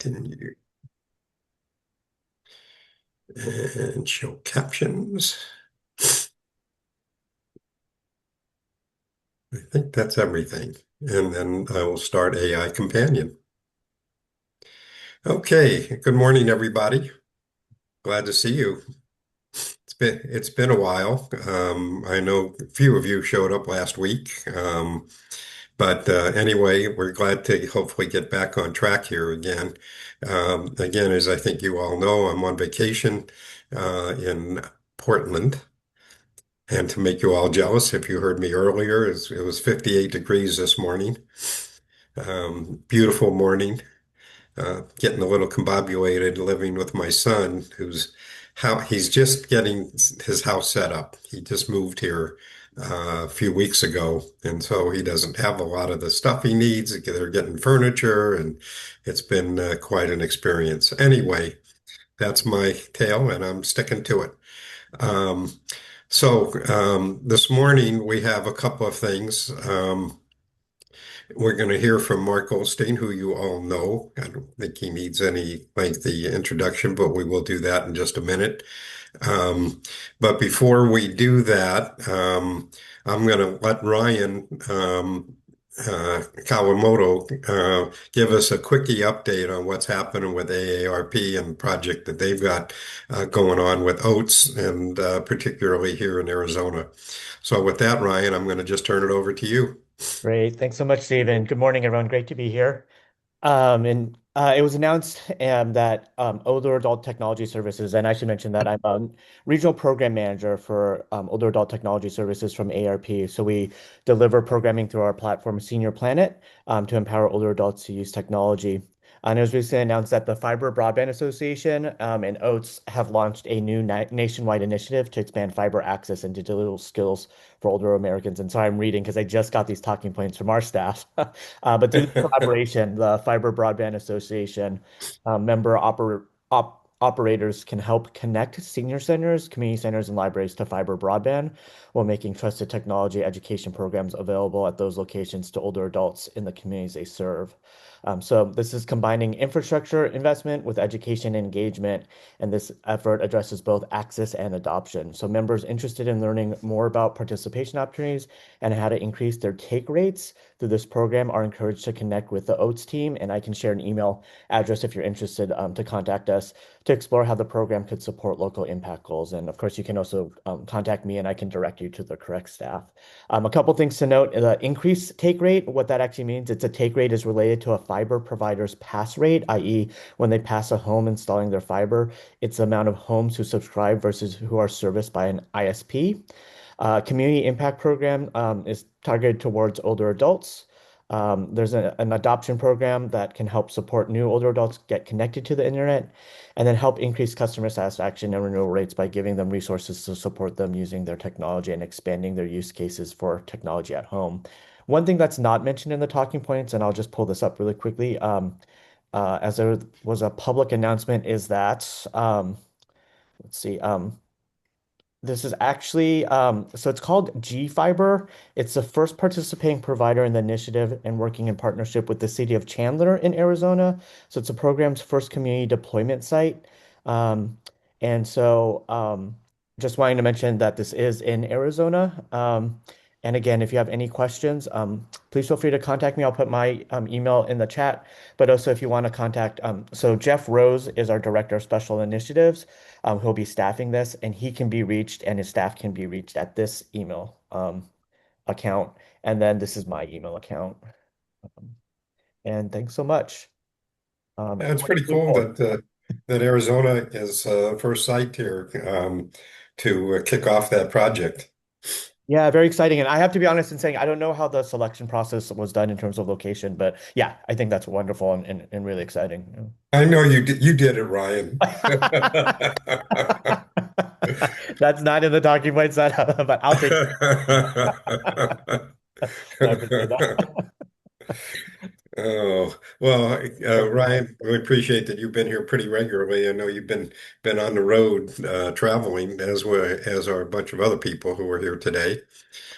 Continue and show captions. I think that's everything. And then I will start AI Companion. Okay, good morning, everybody. Glad to see you. It's been a while. I know a few of you showed up last week. But anyway, we're glad to hopefully get back on track here again. Again, as I think you all know, I'm on vacation in Portland. And to make you all jealous, if you heard me earlier, it was 58 degrees this morning. Beautiful morning. Getting a little combobulated living with my son, he's just getting his house set up. He just moved here a few weeks ago, and so he doesn't have a lot of the stuff he needs. They're getting furniture, and it's been quite an experience. Anyway, that's my tale, and I'm sticking to it. Um, this morning we have a couple of things. We're going to hear from Mark Goldstein, who you all know. I don't think he needs any lengthy introduction, but we will do that in just a minute. But before we do that, I'm going to let Ryan Kawamoto give us a quickie update on what's happening with AARP and the project that they've got going on with oats, and particularly here in Arizona. So with that, Ryan, I'm going to just turn it over to you. Great. Thanks so much, Stephen. Good morning, everyone. Great to be here. And It was announced that Older Adult Technology Services, and I should mention that I'm a regional program manager for Older Adult Technology Services from ARP. So we deliver programming through our platform, Senior Planet, to empower older adults to use technology. And it was recently announced that the Fiber Broadband Association and OATS have launched a new nationwide initiative to expand fiber access and digital skills for older Americans. And so I'm reading because I just got these talking points from our staff. But through this collaboration, the Fiber Broadband Association member operators can help connect senior centers, community centers, and libraries to fiber broadband while making trusted technology education programs available at those locations to older adults in the communities they serve. So this is combining infrastructure investment with education engagement, and this effort addresses both access and adoption. So members interested in learning more about participation opportunities and how to increase their take rates through this program are encouraged to connect with the OATS team, and I can share an email address if you're interested to contact us to explore how the program could support local impact goals. And of course, you can also contact me and I can direct you to the correct staff. A couple things to note, the increased take rate, what that actually means, it's a take rate is related to a fiber provider's pass rate, i.e. when they pass a home installing their fiber, it's the amount of homes who subscribe versus who are serviced by an ISP. Community Impact Program is targeted towards older adults. There's an adoption program that can help support new older adults get connected to the internet and then help increase customer satisfaction and renewal rates by giving them resources to support them using their technology and expanding their use cases for technology at home. One thing that's not mentioned in the talking points, and I'll just pull this up really quickly, as there was a public announcement, is that, let's see, this is actually, so it's called G Fiber. It's the first participating provider in the initiative and working in partnership with the city of Chandler in Arizona. So it's the program's first community deployment site. Um, and so just wanting to mention that this is in Arizona. And again, if you have any questions, please feel free to contact me. I'll put my email in the chat. But also if you want to contact, so Jeff Rose is our Director of Special Initiatives. He'll be staffing this, and he can be reached, and his staff can be reached at this email account. And then this is my email account. Um, and thanks so much. Yeah, it's What to pretty move cool forward. that Arizona is first site here to kick off that project. Yeah, very exciting. And I have to be honest in saying I don't know how the selection process was done in terms of location, but yeah, I think that's wonderful and really exciting. I know you did it, Ryan. That's not in the talking points, but I'll take it. I appreciate that. Oh, Well, Great. Ryan, we appreciate that you've been here pretty regularly. I know you've been on the road traveling as well as are a bunch of other people who are here today.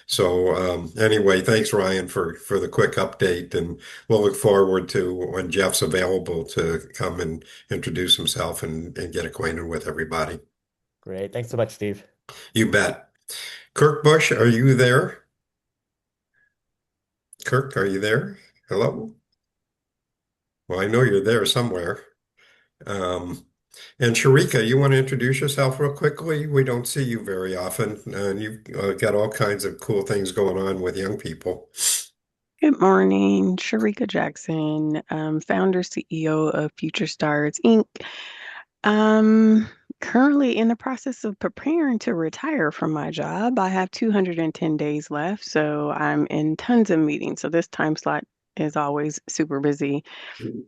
So anyway, thanks Ryan for the quick update, and we'll look forward to when Jeff's available to come and introduce himself and get acquainted with everybody. Great. Thanks so much, Steve. You bet. Kirk Bush, are you there? Kirk, are you there? Hello? Well, I know you're there somewhere. Um, and Sharika, you want to introduce yourself real quickly? We don't see you very often, and you've got all kinds of cool things going on with young people. Good morning, Sharika Jackson, founder CEO of Future Stars Inc. Um, Currently in the process of preparing to retire from my job. I have 210 days left, so I'm in tons of meetings. So this time slot is always super busy.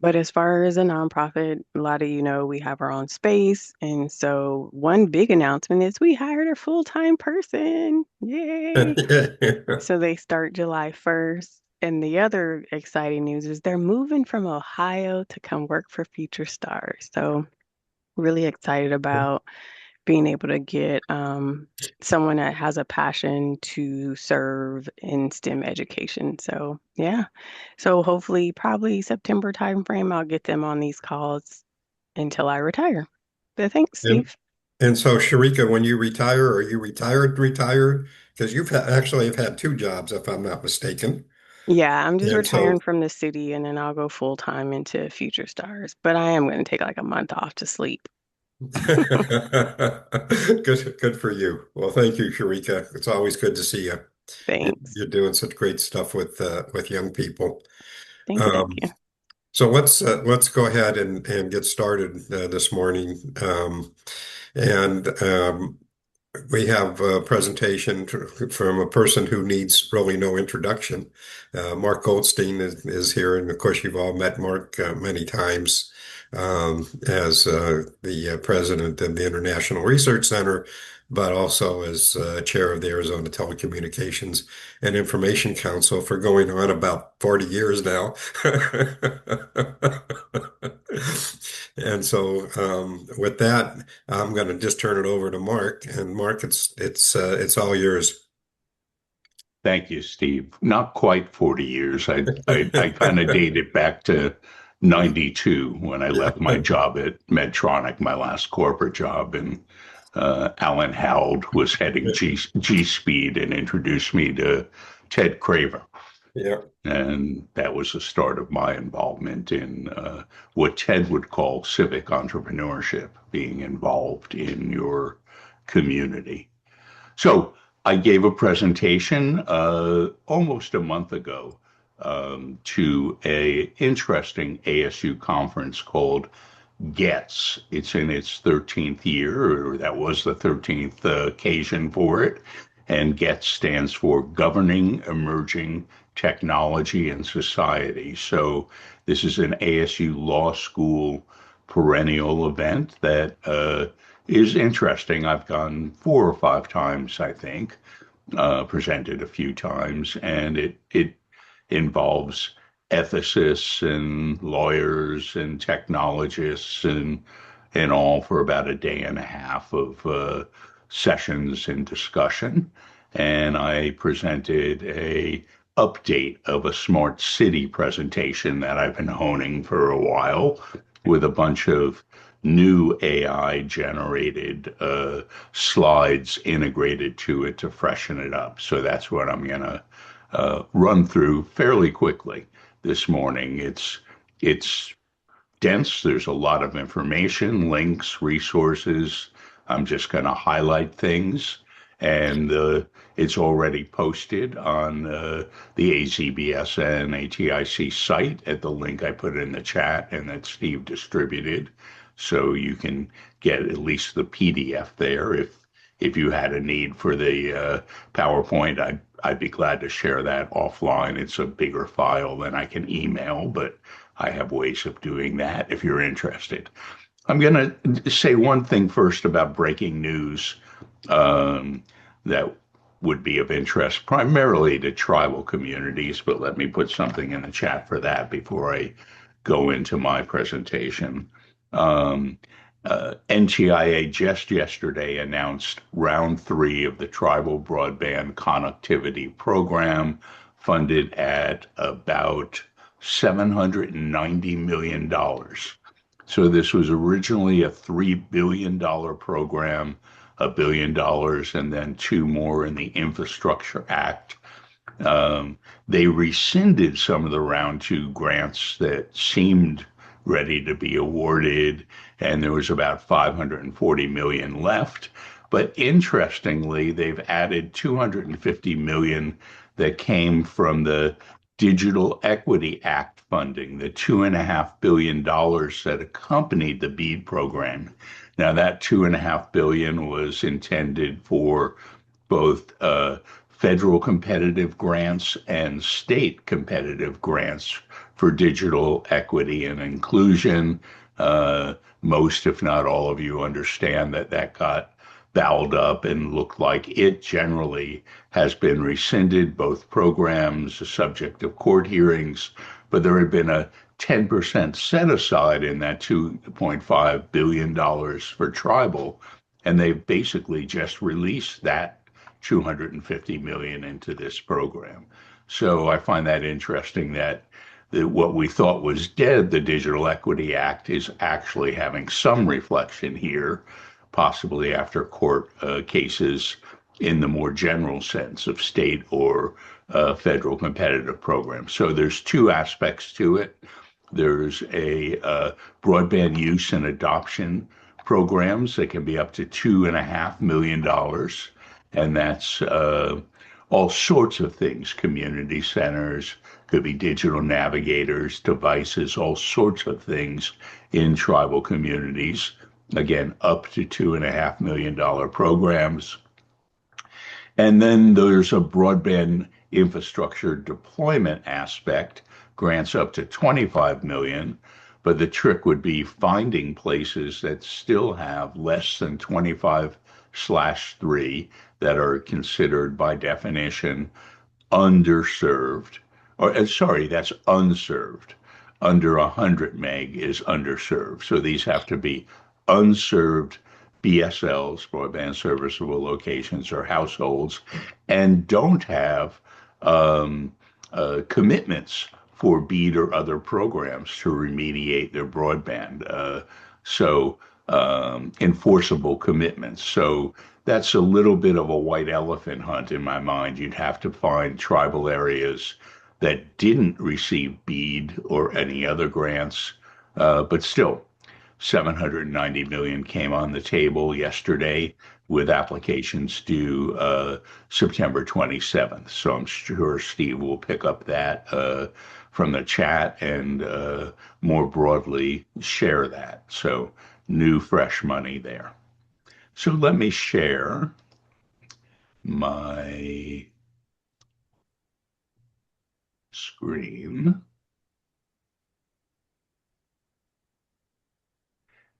But as far as a nonprofit, a lot of you know we have our own space. And so one big announcement is we hired a full-time person. Yay! So they start July 1st. And the other exciting news is they're moving from Ohio to come work for Future Stars. So really excited about being able to get someone that has a passion to serve in STEM education. So yeah. So hopefully probably September timeframe, I'll get them on these calls until I retire. But thanks, And Steve. and so, Sharika, when you retire, are you retired? Because you've actually have had two jobs, if I'm not mistaken. Yeah, I'm just And retiring so, from the city and then I'll go full time into Future Stars. But I am going to take like a month off to sleep. good for you. Well, thank you, Sharika. It's always good to see you. And Thanks. you're doing such great stuff with young people. Thank you. Thank Um, you. so let's go ahead and get started this morning. And We have a presentation from a person who needs really no introduction. Mark Goldstein is here, and of course, you've all met Mark many times as the president of the International Research Center, but also as chair of the Arizona Telecommunications and Information Council for going on about 40 years now. And so, with that, I'm going to just turn it over to Mark. And Mark, it's all yours. Thank you, Steve. Not quite 40 years. I kind of date it back to 92 when I left my job at Medtronic, my last corporate job, and Alan Howell was heading G Speed and introduced me to Ted Craver. Yeah. And that was the start of my involvement in what Ted would call civic entrepreneurship, being involved in your community. So I gave a presentation almost a month ago to a interesting ASU conference called GETS. It's in its 13th year, or that was the 13th occasion for it. And GETS stands for Governing Emerging Technology and Society. So this is an ASU Law School perennial event that is interesting. I've gone 4 or 5 times, I think, presented a few times, and it involves ethicists and lawyers and technologists and all for about a day and a half of sessions and discussion. And I presented a update of a smart city presentation that I've been honing for a while with a bunch of new AI generated slides integrated to it to freshen it up. So that's what I'm going to run through fairly quickly this morning. It's dense. There's a lot of information, links, resources. I'm just going to highlight things, and it's already posted on the AZBSN ATIC site at the link I put in the chat and that Steve distributed. So you can get at least the PDF there. If you had a need for the PowerPoint, I'd be glad to share that offline. It's a bigger file than I can email, but I have ways of doing that if you're interested. I'm going to say one thing first about breaking news um, that would be of interest primarily to tribal communities, but let me put something in the chat for that before I go into my presentation. NTIA just yesterday announced round 3 of the Tribal Broadband Connectivity Program, funded at about $790 million. So this was originally a $3 billion program, $1 billion, and then two more in the Infrastructure Act. They rescinded some of the round 2 grants that seemed ready to be awarded, and there was about 540 million left. But interestingly, they've added 250 million that came from the Digital Equity Act funding, the $2.5 billion that accompanied the BEAD program. Now, that $2.5 billion was intended for both federal competitive grants and state competitive grants for digital equity and inclusion. Most, if not all of you, understand that that got balled up and looked like it generally has been rescinded, both programs, the subject of court hearings, but there had been a 10% set aside in that $2.5 billion for tribal, and they basically just released that 250 million into this program. So I find that interesting that what we thought was dead, the Digital Equity Act, is actually having some reflection here, possibly after court cases in the more general sense of state or federal competitive programs. So there's two aspects to it. There's a broadband use and adoption programs that can be up to $2.5 million, and that's all sorts of things, community centers, could be digital navigators, devices, all sorts of things in tribal communities. Again, up to $2.5 million programs. And then there's a broadband infrastructure deployment aspect, grants up to 25 million, but the trick would be finding places that still have less than 25/3 that are considered by definition underserved, or sorry, that's unserved. Under 100 meg is underserved. So these have to be unserved BSLs, broadband serviceable locations, or households, and don't have commitments for BEAD or other programs to remediate their broadband. So enforceable commitments. So that's a little bit of a white elephant hunt in my mind. You'd have to find tribal areas that didn't receive BEAD or any other grants, but still, 790 million came on the table yesterday with applications due September 27th. So I'm sure Steve will pick up that from the chat and more broadly share that. So new, fresh money there. So let me share my screen.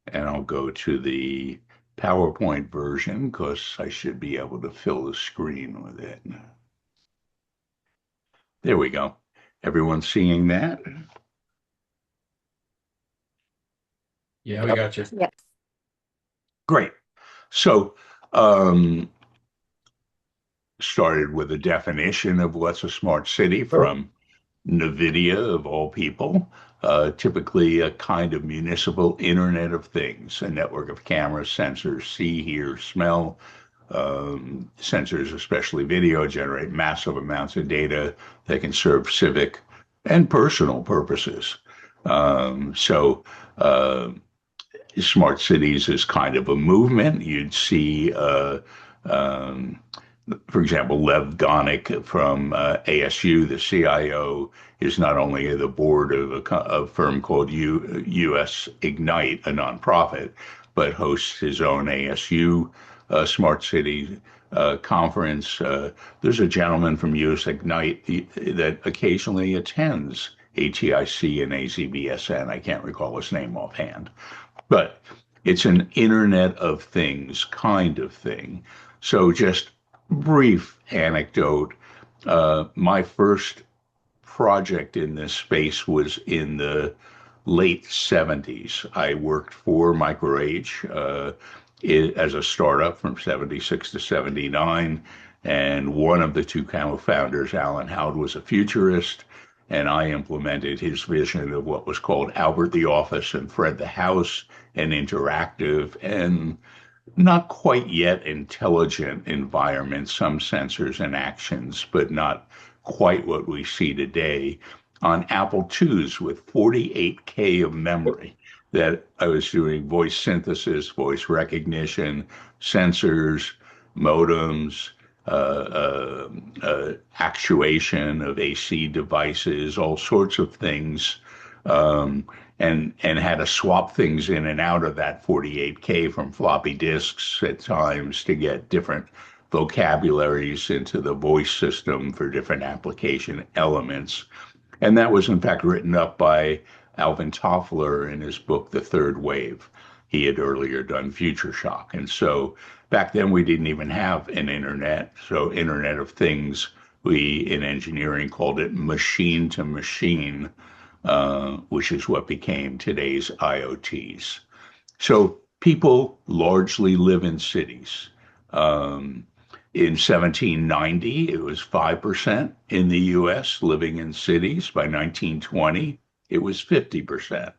And I'll go to the PowerPoint version because I should be able to fill the screen with it. There we go. Everyone seeing that? Yeah, we got you. Yes. Great. So started with a definition of what's a smart city from NVIDIA, of all people. Typically a kind of municipal Internet of Things, a network of cameras, sensors, see, hear, smell. Sensors, especially video, generate massive amounts of data that can serve civic and personal purposes. Smart cities is kind of a movement. You'd see, for example, Lev Gonick from ASU, the CIO, is not only the board of a firm called US Ignite, a nonprofit, but hosts his own ASU Smart City conference. There's a gentleman from US Ignite that occasionally attends ATIC and AZBSN. I can't recall his name offhand, but it's an Internet of Things kind of thing. So just brief anecdote. My first project in this space was in the late 70s. I worked for MicroAge as a startup from 76 to 79. And one of the two co-founders, Alan Howd, was a futurist. And I implemented his vision of what was called Albert the Office and Fred the House, an interactive and not quite yet intelligent environment, some sensors and actions, but not quite what we see today on Apple IIs with 48K of memory that I was doing voice synthesis, voice recognition, sensors, modems, actuation of AC devices, all sorts of things, and had to swap things in and out of that 48K from floppy disks at times to get different vocabularies into the voice system for different application elements. And that was in fact written up by Alvin Toffler in his book, The Third Wave. He had earlier done Future Shock. And so back then we didn't even have an internet. So Internet of Things, we in engineering called it machine to machine, which is what became today's IoTs. So people largely live in cities. In 1790, it was 5% in the US living in cities. By 1920, it was 50%.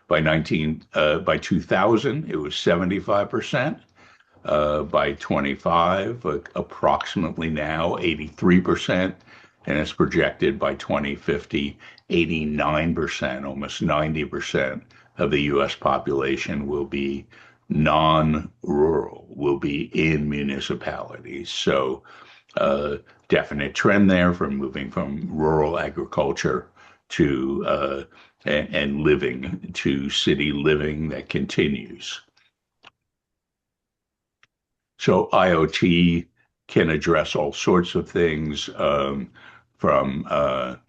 By 2000, it was 75%. By 25, approximately now 83%, and it's projected by 2050, 89%, almost 90% of the US population will be non-rural, will be in municipalities. So definite trend there from moving from rural agriculture to and living to city living that continues. So IoT can address all sorts of things, from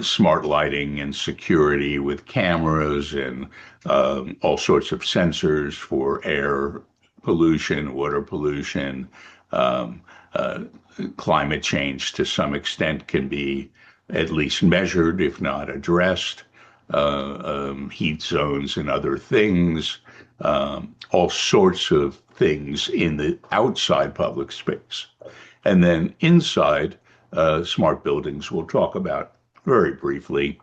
smart lighting and security with cameras and all sorts of sensors for air pollution, water pollution. Um, uh, Climate change to some extent can be at least measured, if not addressed. Heat zones and other things, all sorts of things in the outside public space. And then inside, smart buildings we'll talk about very briefly.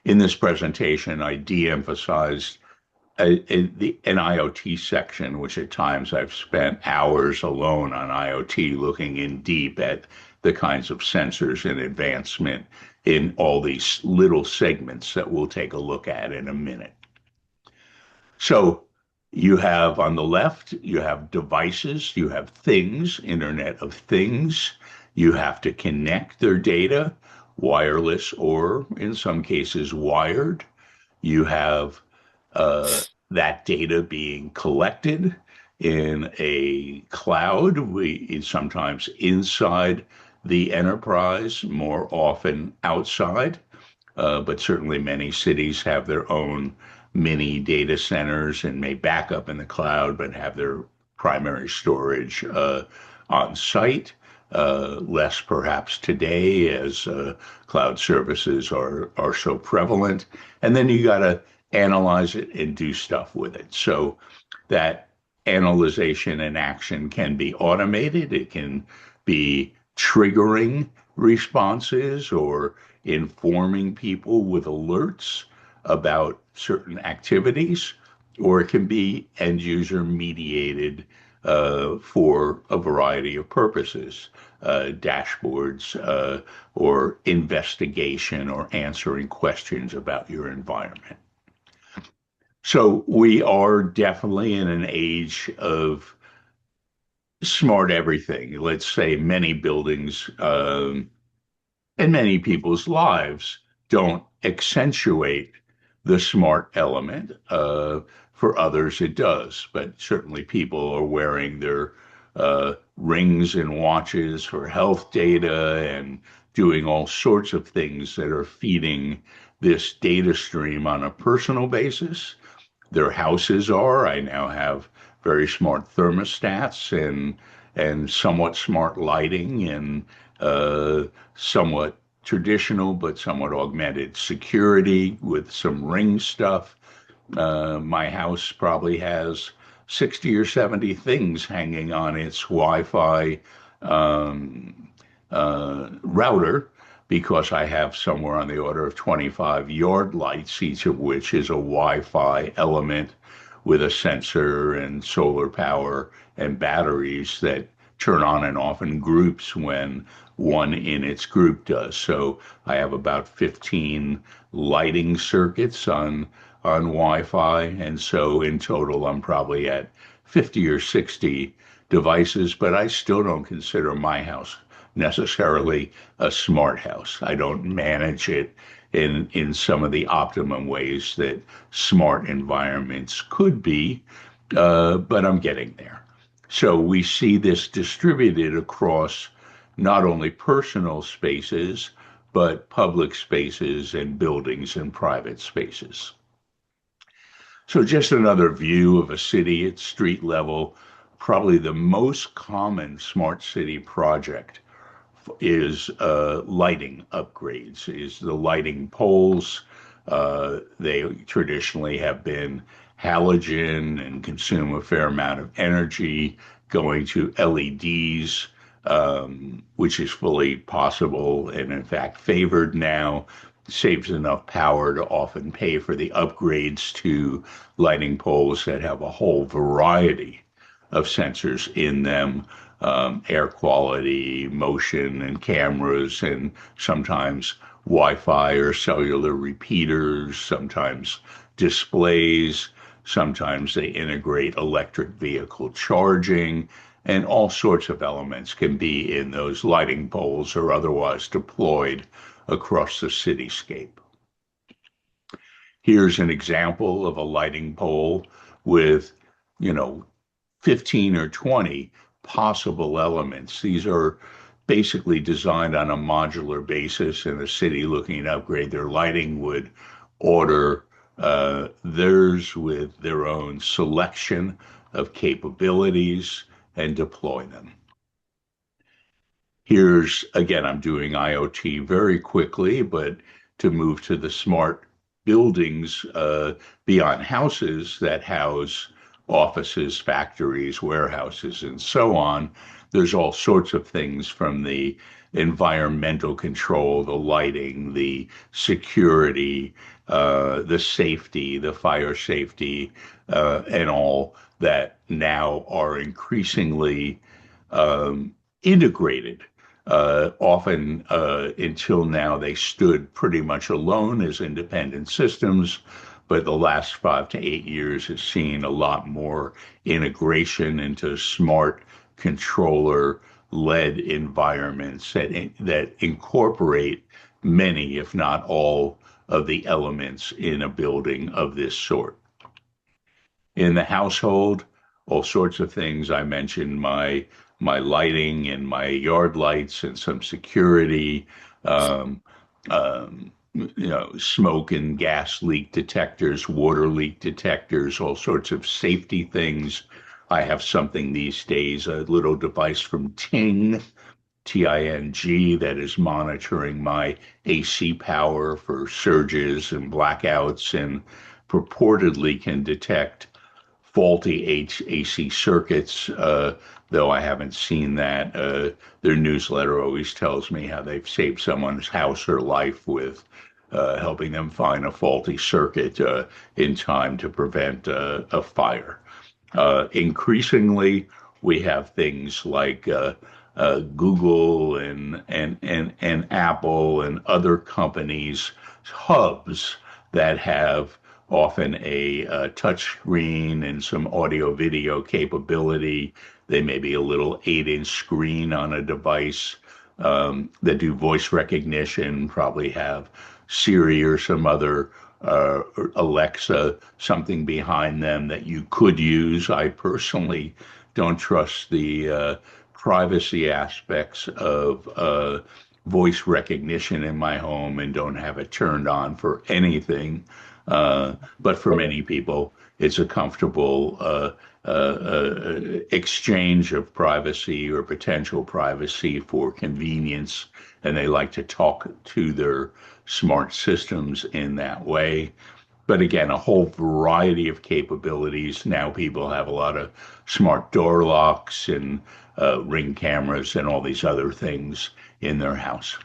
In this presentation, I de-emphasized an IoT section, which at times I've spent hours alone on IoT looking in deep at the kinds of sensors and advancement in all these little segments that we'll take a look at in a minute. So you have on the left, you have devices, you have things, Internet of Things. You have to connect their data, wireless or in some cases wired. You have that data being collected in a cloud, sometimes inside the enterprise, more often outside. But certainly many cities have their own mini data centers and may back up in the cloud, but have their primary storage on site. Less perhaps today as cloud services are so prevalent. And then you got to analyze it and do stuff with it. So that analyzation and action can be automated. It can be triggering responses or informing people with alerts about certain activities, or it can be end user mediated for a variety of purposes, dashboards, or investigation, or answering questions about your environment. So we are definitely in an age of smart everything. Let's say many buildings and many people's lives don't accentuate the smart element. For others, it does, but certainly people are wearing their rings and watches for health data and doing all sorts of things that are feeding this data stream on a personal basis. Their houses are. I now have very smart thermostats and somewhat smart lighting and somewhat traditional but somewhat augmented security with some Ring stuff. My house probably has 60 or 70 things hanging on its Wi-Fi um, router because I have somewhere on the order of 25 yard lights, each of which is a Wi-Fi element with a sensor and solar power and batteries that turn on and off in groups when one in its group does. So I have about 15 lighting circuits on Wi-Fi, and so in total I'm probably at 50 or 60 devices, but I still don't consider my house necessarily a smart house. I don't manage it in some of the optimum ways that smart environments could be, but I'm getting there. So we see this distributed across not only personal spaces, but public spaces and buildings and private spaces. So just another view of a city at street level. Probably the most common smart city project is lighting upgrades, is the lighting poles. They traditionally have been halogen and consume a fair amount of energy. Going to LEDs, which is fully possible and in fact favored now, saves enough power to often pay for the upgrades to lighting poles that have a whole variety of sensors in them, air quality, motion, and cameras, and sometimes Wi-Fi or cellular repeaters, sometimes displays, sometimes they integrate electric vehicle charging, and all sorts of elements can be in those lighting poles or otherwise deployed across the cityscape. Here's an example of a lighting pole with, you know, 15 or 20 possible elements. These are basically designed on a modular basis, and a city looking to upgrade their lighting would order theirs with their own selection of capabilities and deploy them. Here's, again, I'm doing IoT very quickly, but to move to the smart buildings beyond houses that house offices, factories, warehouses, and so on, there's all sorts of things from the environmental control, the lighting, the security, the safety, the fire safety, and all that now are increasingly integrated. Often, until now, they stood pretty much alone as independent systems, but the last 5 to 8 years has seen a lot more integration into smart controller-led environments that incorporate many, if not all, of the elements in a building of this sort. In the household, all sorts of things. I mentioned my lighting and my yard lights and some security, um, smoke and gas leak detectors, water leak detectors, all sorts of safety things. I have something these days, a little device from Ting, TING, that is monitoring my AC power for surges and blackouts and purportedly can detect faulty AC circuits, though I haven't seen that. Their newsletter always tells me how they've saved someone's house or life with helping them find a faulty circuit in time to prevent a fire. Increasingly, we have things like Google and Apple and other companies' hubs that have often a touch screen and some audio video capability. They may be a little 8-inch screen on a device that do voice recognition, probably have Siri or some other Alexa, something behind them that you could use. I personally don't trust the privacy aspects of voice recognition in my home and don't have it turned on for anything. But for many people, it's a comfortable exchange of privacy or potential privacy for convenience, and they like to talk to their smart systems in that way. But again, a whole variety of capabilities. Now people have a lot of smart door locks and ring cameras and all these other things in their house.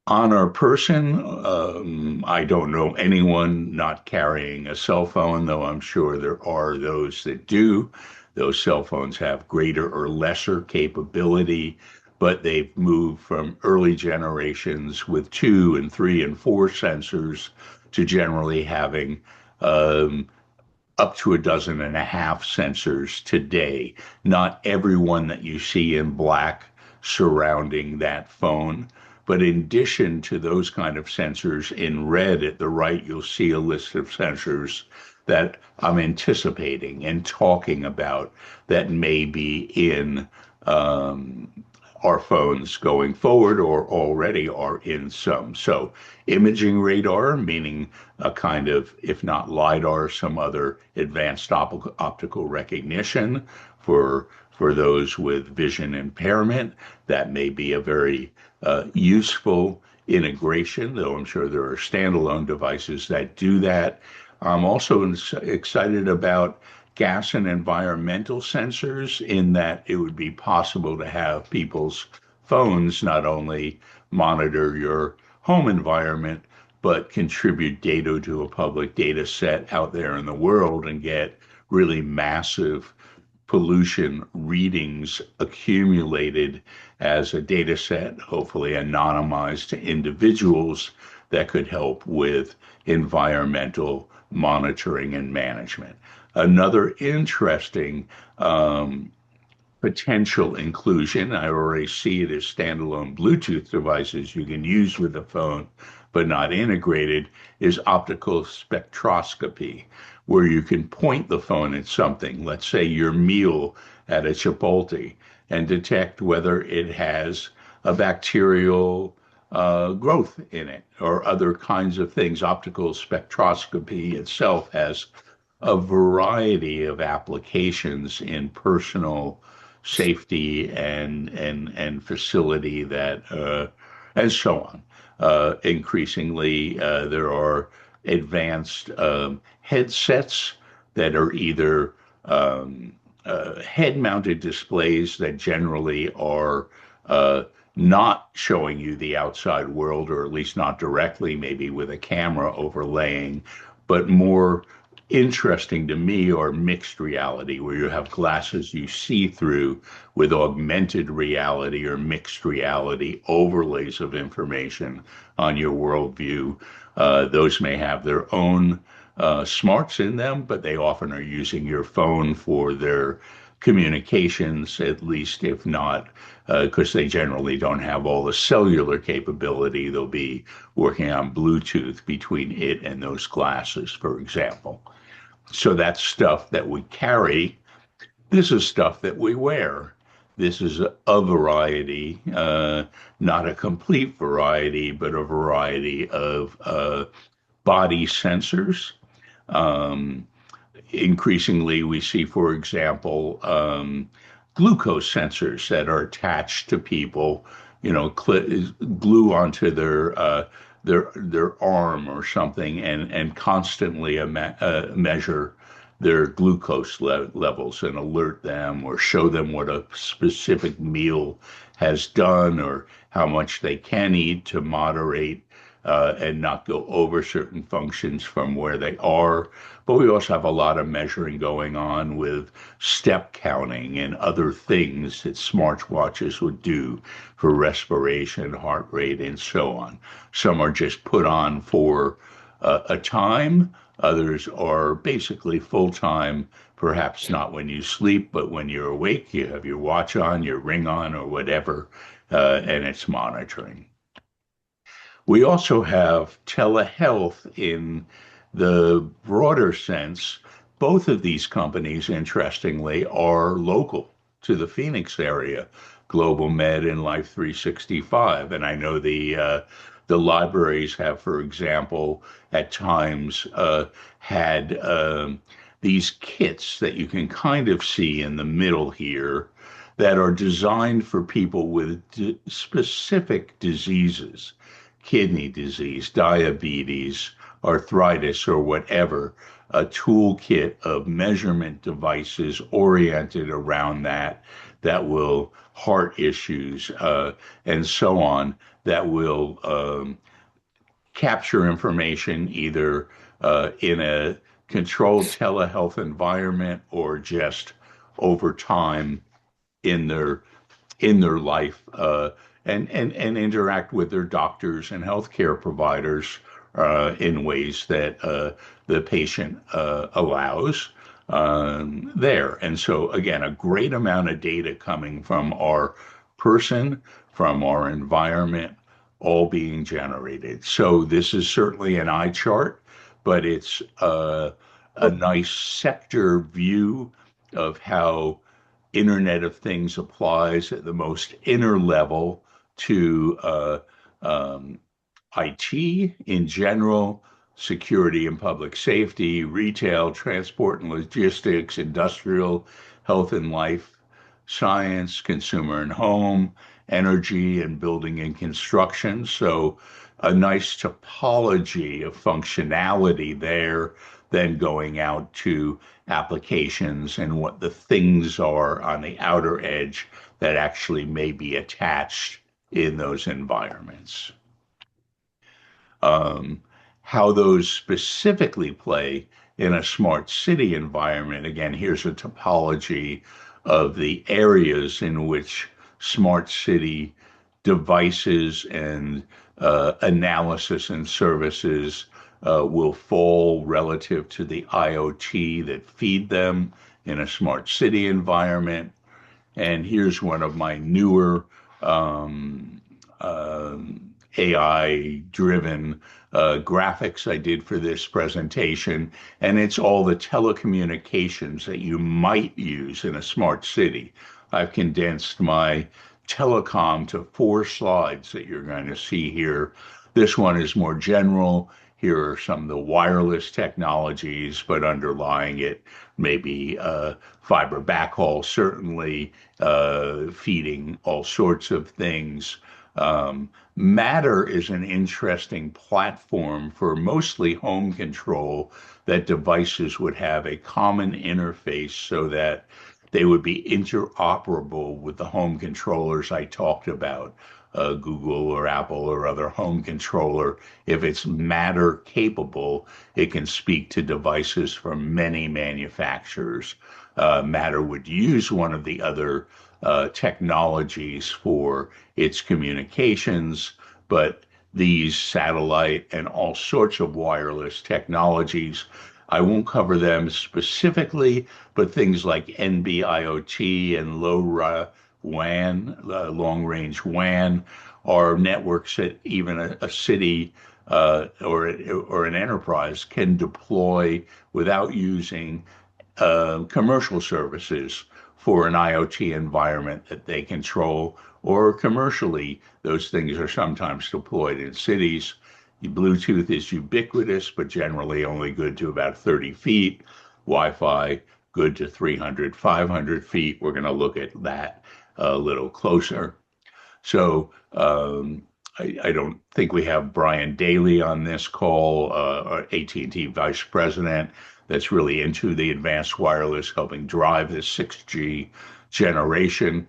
On our person, I don't know anyone not carrying a cell phone, though I'm sure there are those that do. Those cell phones have greater or lesser capability, but they've moved from early generations with two and three and four sensors to generally having um, up to a dozen and a half sensors today. Not everyone that you see in black surrounding that phone, but in addition to those kind of sensors, in red at the right, you'll see a list of sensors that I'm anticipating and talking about that may be in um, our phones going forward or already are in some. So, imaging radar, meaning a kind of, if not LiDAR, some other advanced optical recognition for those with vision impairment. That may be a very useful integration, though I'm sure there are standalone devices that do that. I'm also excited about gas and environmental sensors in that it would be possible to have people's phones not only monitor your home environment, but contribute data to a public data set out there in the world and get really massive pollution readings accumulated as a data set, hopefully anonymized to individuals that could help with environmental monitoring and management. Another interesting potential inclusion. I already see it as standalone Bluetooth devices you can use with the phone, but not integrated, is optical spectroscopy, where you can point the phone at something, let's say your meal at a Chipotle, and detect whether it has a bacterial growth in it or other kinds of things. Optical spectroscopy itself has a variety of applications in personal safety and facility that and so on. Increasingly, there are advanced headsets that are either head-mounted displays that generally are not showing you the outside world, or at least not directly, maybe with a camera overlaying, but more interesting to me are mixed reality, where you have glasses you see through with augmented reality or mixed reality overlays of information on your worldview. Those may have their own smarts in them, but they often are using your phone for their communications, at least if not, because they generally don't have all the cellular capability. They'll be working on Bluetooth between it and those glasses, for example. So that's stuff that we carry. This is stuff that we wear. This is a variety, not a complete variety, but a variety of body sensors. Um, Increasingly, we see, for example, glucose sensors that are attached to people, glue onto their arm or something, and constantly measure their glucose levels and alert them or show them what a specific meal has done or how much they can eat to moderate and not go over certain functions from where they are. But we also have a lot of measuring going on with step counting and other things that smartwatches would do for respiration, heart rate, and so on. Some are just put on for a time. Others are basically full time, perhaps not when you sleep, but when you're awake, you have your watch on, your ring on, or whatever, and it's monitoring. We also have telehealth in the broader sense. Both of these companies, interestingly, are local to the Phoenix area, Global Med and Life 365. And I know The libraries have, for example, at times had these kits that you can kind of see in the middle here that are designed for people with specific diseases, kidney disease, diabetes, arthritis, or whatever, a toolkit of measurement devices oriented around that will heart issues and so on that will capture information either in a controlled telehealth environment or just over time in their life and interact with their doctors and healthcare providers in ways that the patient allows there. And so, again, a great amount of data coming from our person, from our environment, all being generated. So, this is certainly an eye chart, but it's a nice sector view of how Internet of Things applies at the most inner level to um, IT in general, security and public safety, retail, transport and logistics, industrial, health and life science, consumer and home, energy and building and construction. So a nice topology of functionality there, then going out to applications and what the things are on the outer edge that actually may be attached in those environments. um, how those specifically play in a smart city environment. Again, here's a topology of the areas in which smart city devices and analysis and services will fall relative to the IoT that feed them in a smart city environment. And here's one of my newer um, AI driven graphics I did for this presentation. And it's all the telecommunications that you might use in a smart city. I've condensed my telecom to 4 slides that you're going to see here. This one is more general. Here are some of the wireless technologies, but underlying it, maybe fiber backhaul, certainly feeding all sorts of things. Matter is an interesting platform for mostly home control that devices would have a common interface so that they would be interoperable with the home controllers I talked about, Google or Apple or other home controller. If it's Matter capable, it can speak to devices from many manufacturers. Matter would use one of the other technologies for its communications, but these satellite and all sorts of wireless technologies, I won't cover them specifically, but things like NB-IoT and LoRa WAN, long-range WAN, are networks that even a city or an enterprise can deploy without using commercial services for an IoT environment that they control, or commercially, those things are sometimes deployed in cities. Bluetooth is ubiquitous, but generally only good to about 30 feet. Wi-Fi, good to 300, 500 feet. We're going to look at that a little closer. So I don't think we have Brian Daly on this call, our AT&T Vice President, that's really into the advanced wireless, helping drive this 6G generation.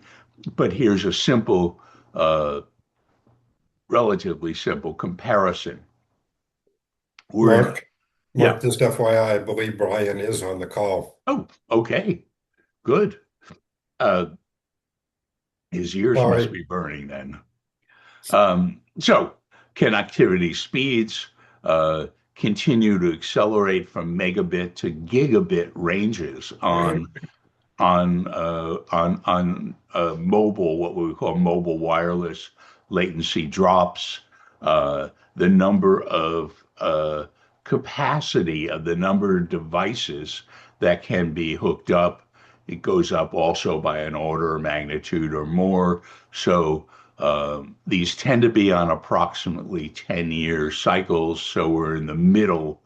But here's a simple, relatively simple comparison. Mark, Yeah. just FYI, I believe Brian is on the call. Oh, okay. Good. Uh, his ears must Sorry. be burning then. So connectivity speeds continue to accelerate from megabit to gigabit ranges on mobile, what we call mobile wireless. Latency drops. The number of capacity of the number of devices that can be hooked up, it goes up also by an order of magnitude or more. So These tend to be on approximately 10-year cycles, so we're in the middle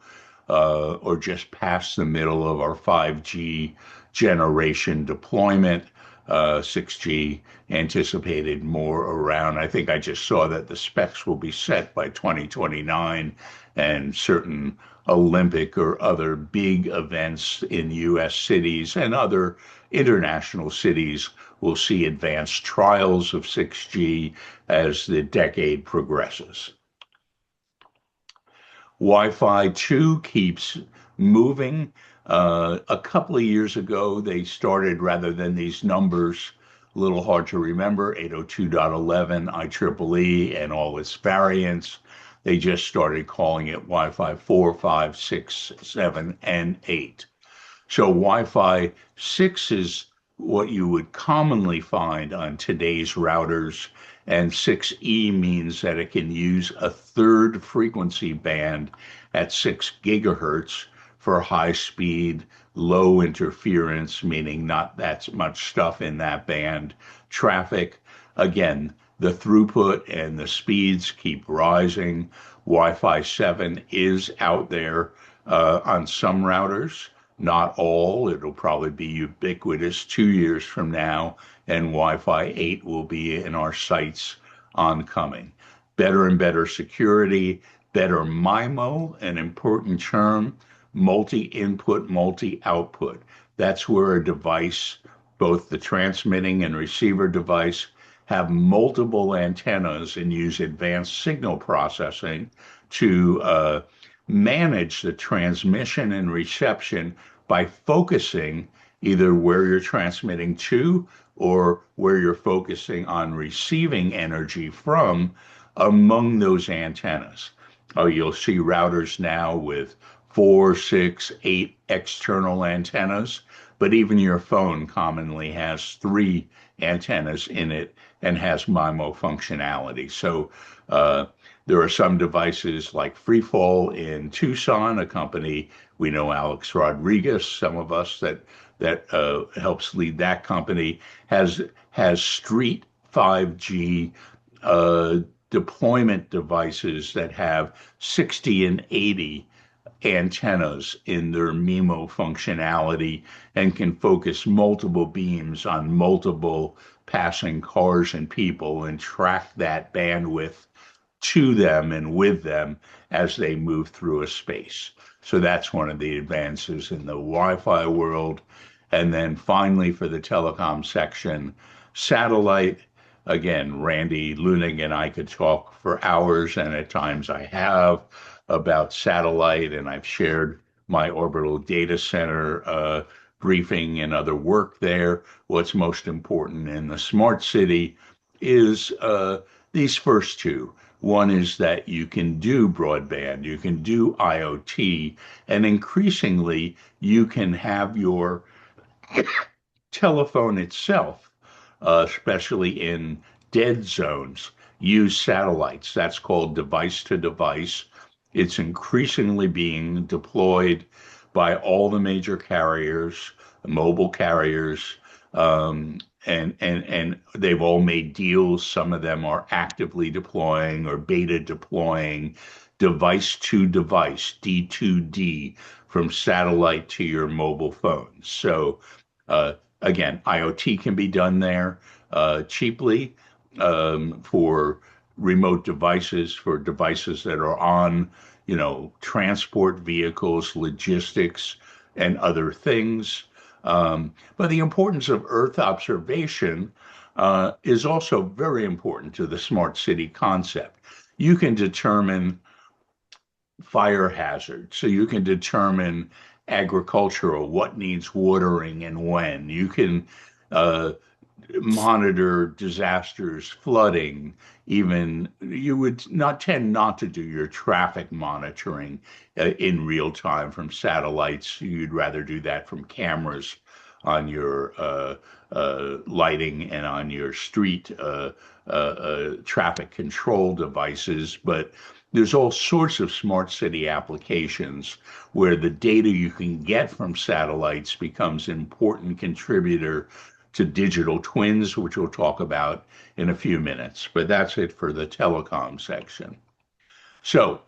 or just past the middle of our 5G generation deployment. 6G anticipated more around. I think I just saw that the specs will be set by 2029, and certain Olympic or other big events in US cities and other international cities will see advanced trials of 6G as the decade progresses. Wi-Fi 2 keeps moving. A couple of years ago, they started, rather than these numbers, a little hard to remember, 802.11, IEEE, and all its variants. They just started calling it Wi-Fi 4, 5, 6, 7, and 8. So Wi-Fi 6 is what you would commonly find on today's routers, and 6E means that it can use a third frequency band at 6 gigahertz for high speed, low interference, meaning not that much stuff in that band, traffic. Again, the throughput and the speeds keep rising. Wi-Fi 7 is out there on some routers. Not all. It'll probably be ubiquitous 2 years from now, and Wi-Fi 8 will be in our sites oncoming. Better and better security, better MIMO, an important term, multi-input, multi-output. That's where a device, both the transmitting and receiver device, have multiple antennas and use advanced signal processing to manage the transmission and reception by focusing either where you're transmitting to or where you're focusing on receiving energy from among those antennas. You'll see routers now with 4, 6, 8 external antennas, but even your phone commonly has 3 antennas in it and has MIMO functionality. So there are some devices like Freefall in Tucson, a company we know Alex Rodriguez, some of us that helps lead that company, has street 5G deployment devices that have 60 and 80 antennas in their MIMO functionality and can focus multiple beams on multiple passing cars and people and track that bandwidth to them and with them as they move through a space. So that's one of the advances in the Wi-Fi world. And then finally, for the telecom section, satellite. Again, Randy Lunig and I could talk for hours, and at times I have, about satellite, and I've shared my orbital data center briefing and other work there. What's most important in the smart city is these first two. One is that you can do broadband, you can do IoT, and increasingly you can have your telephone itself, especially in dead zones, use satellites. That's called device to device. It's increasingly being deployed by all the major carriers, mobile carriers, and they've all made deals. Some of them are actively deploying or beta deploying device to device, D2D, from satellite to your mobile phone. So again, IoT can be done there cheaply for remote devices, for devices that are on, transport vehicles, logistics, and other things. But the importance of Earth observation is also very important to the smart city concept. You can determine fire hazards, so you can determine agricultural, what needs watering and when. You can monitor disasters, flooding, even you would not tend not to do your traffic monitoring in real time from satellites. You'd rather do that from cameras on your lighting and on your street traffic control devices. But there's all sorts of smart city applications where the data you can get from satellites becomes an important contributor to digital twins, which we'll talk about in a few minutes. But that's it for the telecom section. So,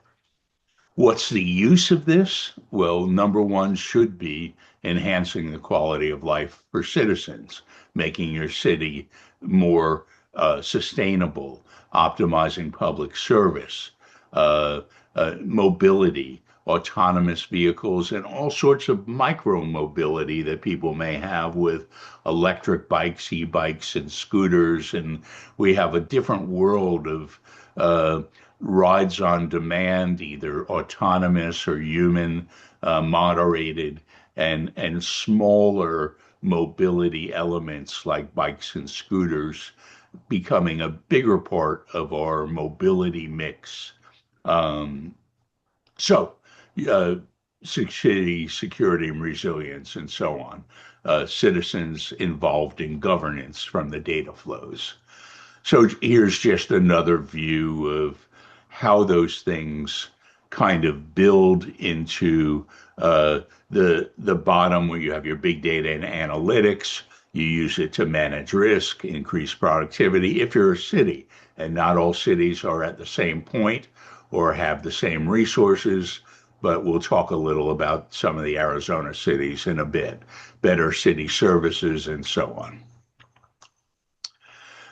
what's the use of this? Well, number one should be enhancing the quality of life for citizens, making your city more sustainable, optimizing public service, uh, mobility, autonomous vehicles, and all sorts of micro mobility that people may have with electric bikes, e-bikes, and scooters. And we have a different world of rides on demand, either autonomous or human moderated, and smaller mobility elements like bikes and scooters becoming a bigger part of our mobility mix. Um, so, uh, security and resilience, and so on. Citizens involved in governance from the data flows. So here's just another view of how those things kind of build into uh, the bottom where you have your big data and analytics. You use it to manage risk, increase productivity. If you're a city, and not all cities are at the same point or have the same resources, but we'll talk a little about some of the Arizona cities in a bit, better city services and so on.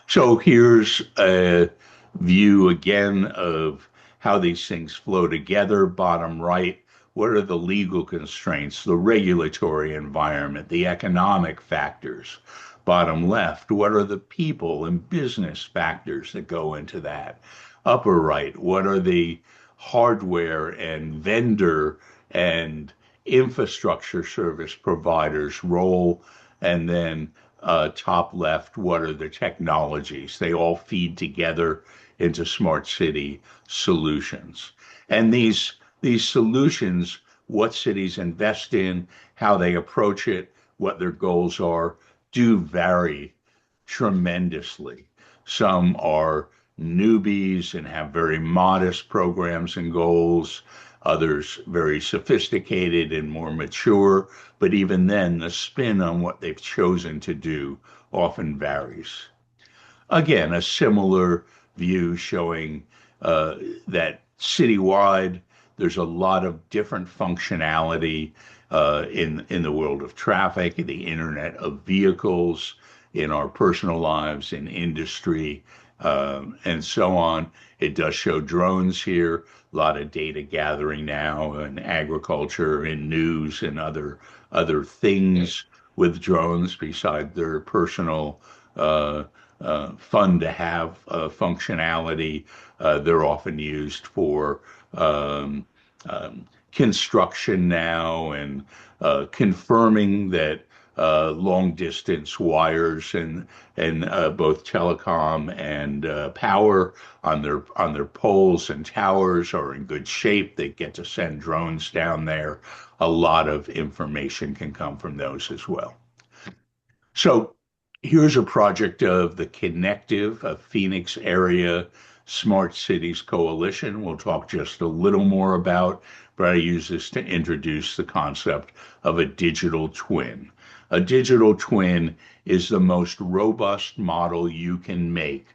So here's a view again of how these things flow together. Bottom right, what are the legal constraints, the regulatory environment, the economic factors? Bottom left, what are the people and business factors that go into that? Upper right, what are the hardware and vendor and infrastructure service providers' role? And then top left, what are the technologies? They all feed together into smart city solutions. And these solutions, what cities invest in, how they approach it, what their goals are, do vary tremendously. Some are newbies and have very modest programs and goals, others very sophisticated and more mature, but even then, the spin on what they've chosen to do often varies. Again, a similar view showing that citywide, there's a lot of different functionality in the world of traffic, the internet of vehicles, in our personal lives, in industry, and so on. It does show drones here, a lot of data gathering now in agriculture, in news, and other things with drones beside their personal uh, fun to have functionality. They're often used for um, construction now and confirming that long distance wires and both telecom and power on their poles and towers are in good shape. They get to send drones down there. A lot of information can come from those as well. So here's a project of the Connective, a Phoenix area Smart Cities Coalition. We'll talk just a little more about, but I use this to introduce the concept of a digital twin. A digital twin is the most robust model you can make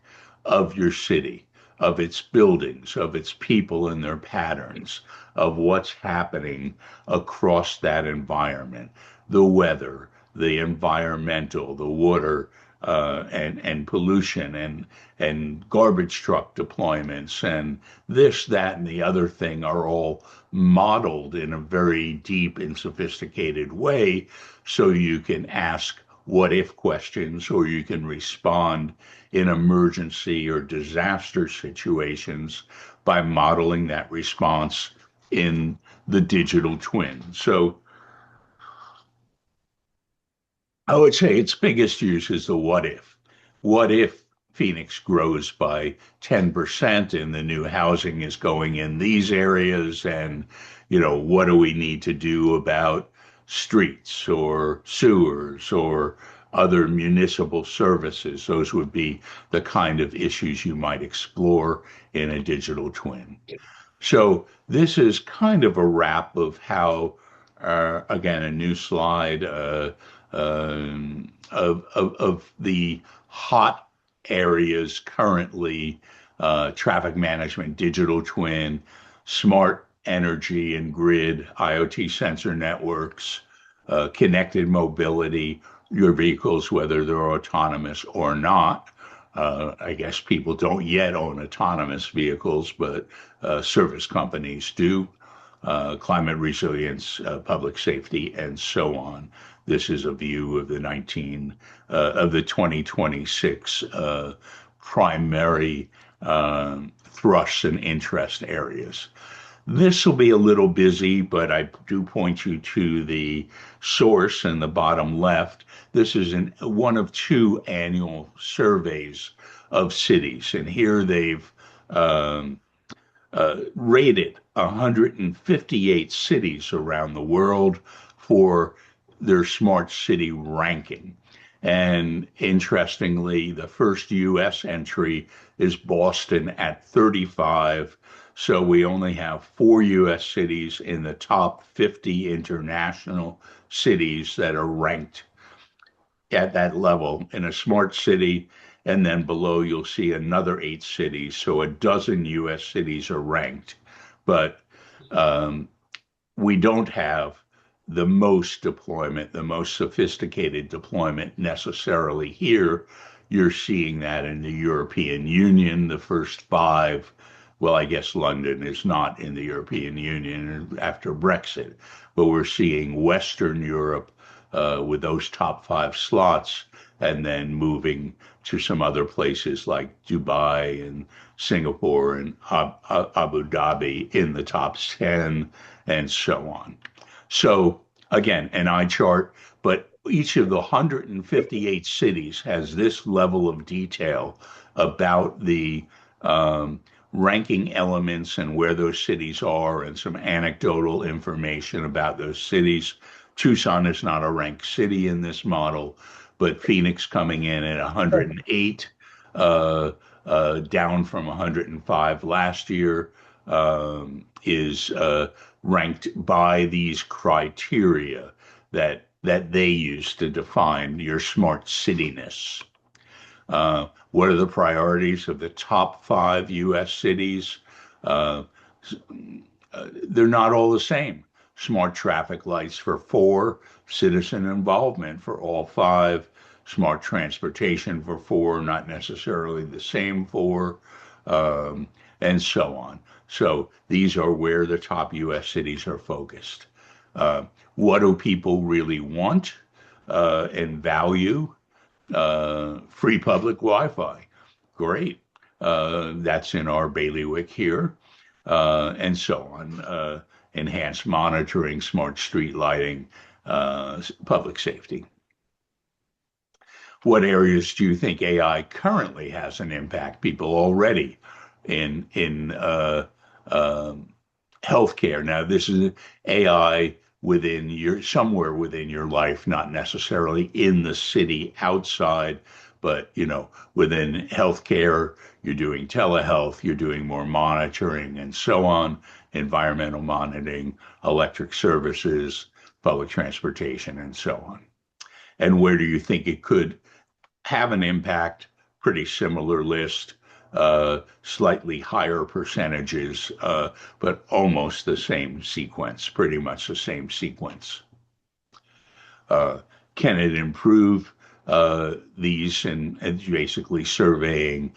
of your city, of its buildings, of its people and their patterns, of what's happening across that environment, the weather, the environmental, the water, and pollution and garbage truck deployments and this, that, and the other thing are all modeled in a very deep and sophisticated way, so you can ask what if questions or you can respond in emergency or disaster situations by modeling that response in the digital twin. So I would say its biggest use is the what if. What if Phoenix grows by 10% and the new housing is going in these areas? And, what do we need to do about streets or sewers or other municipal services? Those would be the kind of issues you might explore in a digital twin. So this is kind of a wrap of how, again, a new slide, of the hot areas currently, traffic management, digital twin, smart energy and grid, IoT sensor networks, connected mobility, your vehicles, whether they're autonomous or not. I guess people don't yet own autonomous vehicles, but service companies do. Climate resilience, public safety, and so on. This is a view of the 2026 primary thrusts and interest areas. This will be a little busy, but I do point you to the source in the bottom left. This is one of two annual surveys of cities, and here they've um, rated 158 cities around the world for their smart city ranking. And interestingly, the first US entry is Boston at 35. So we only have four US cities in the top 50 international cities that are ranked at that level in a smart city. And then below, you'll see another eight cities. So a dozen US cities are ranked. But um, we don't have the most deployment, the most sophisticated deployment necessarily here. You're seeing that in the European Union, the first five. Well, I guess London is not in the European Union after Brexit, but we're seeing Western Europe with those top five slots, and then moving to some other places like Dubai and Singapore and Abu Dhabi in the top 10, and so on. So again, an eye chart, but each of the 158 cities has this level of detail about the um, ranking elements and where those cities are, and some anecdotal information about those cities. Tucson is not a ranked city in this model, but Phoenix coming in at 108, down from 105 last year, is ranked by these criteria that they use to define your smart cityness. What are the priorities of the top five U.S. cities? Uh, they're not all the same. Smart traffic lights for four, citizen involvement for all five, smart transportation for four, not necessarily the same four, and so on. So these are where the top U.S. cities are focused. What do people really want and value? Free public Wi-Fi. Great. That's in our bailiwick here, and so on. Enhanced monitoring, smart street lighting, public safety. What areas do you think AI currently has an impact? People already in healthcare. Now, this is AI within somewhere within your life, not necessarily in the city outside, but within healthcare, you're doing telehealth, you're doing more monitoring and so on, environmental monitoring, electric services, public transportation, and so on. And where do you think it could have an impact? Pretty similar list, slightly higher percentages, but almost the same sequence, pretty much the same sequence. Uh, can it improve these, and basically surveying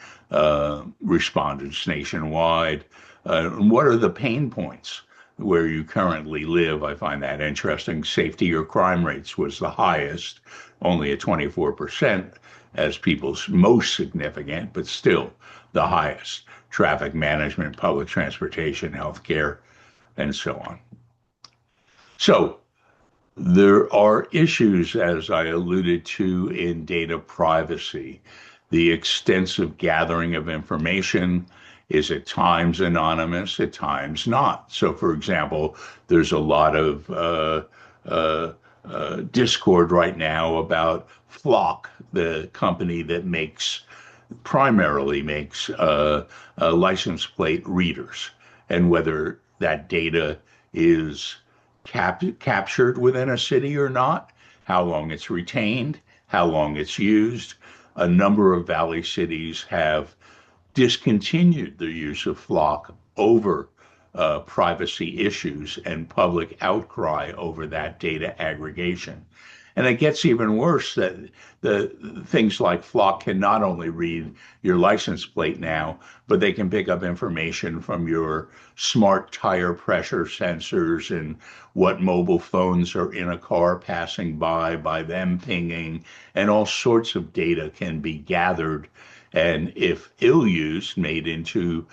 respondents nationwide? And what are the pain points where you currently live? I find that interesting. Safety or crime rates was the highest, only at 24%, as people's most significant, but still the highest. Traffic management, public transportation, healthcare, and so on. So there are issues, as I alluded to, in data privacy. The extensive gathering of information is at times anonymous, at times not. So, for example, there's a lot of discord right now about Flock, the company that primarily makes license plate readers, and whether that data is captured within a city or not, how long it's retained, how long it's used. A number of valley cities have discontinued the use of flock over privacy issues and public outcry over that data aggregation. And it gets even worse that the things like Flock can not only read your license plate now, but they can pick up information from your smart tire pressure sensors and what mobile phones are in a car passing by them pinging, and all sorts of data can be gathered and, if ill used, made into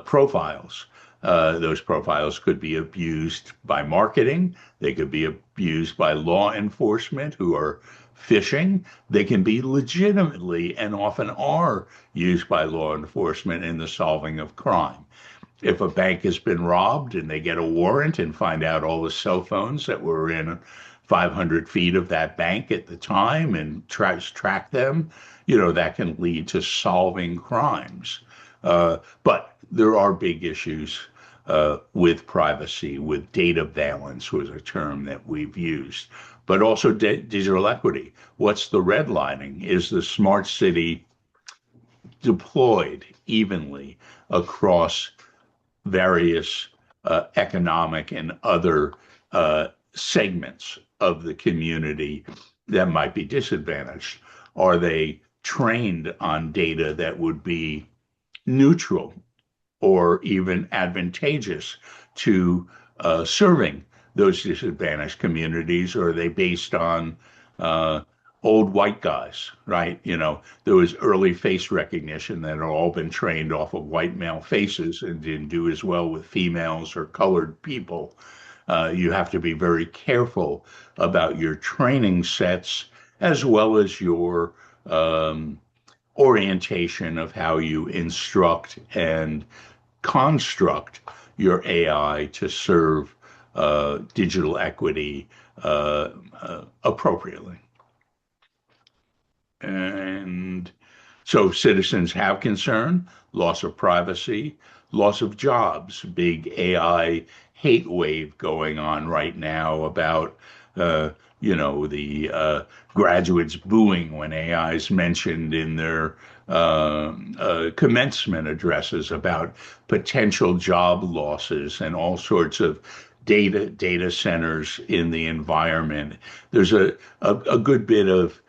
profiles. Those profiles could be abused by marketing. They could be abused by law enforcement who are phishing. They can be legitimately and often are used by law enforcement in the solving of crime. If a bank has been robbed and they get a warrant and find out all the cell phones that were in 500 feet of that bank at the time and tries to track them, that can lead to solving crimes. But there are big issues with privacy, with data balance was a term that we've used, but also digital equity. What's the redlining? Is the smart city deployed evenly across various economic and other segments of the community that might be disadvantaged? Are they trained on data that would be neutral or even advantageous to serving those disadvantaged communities? Or are they based on uh, old white guys, right? There was early face recognition that had all been trained off of white male faces and didn't do as well with females or colored people. You have to be very careful about your training sets as well as your orientation of how you instruct and construct your AI to serve digital equity appropriately. And so citizens have concern, loss of privacy, loss of jobs, big AI hate wave going on right now about, the graduates booing when AI is mentioned in their commencement addresses about potential job losses and all sorts of data centers in the environment. There's a good bit of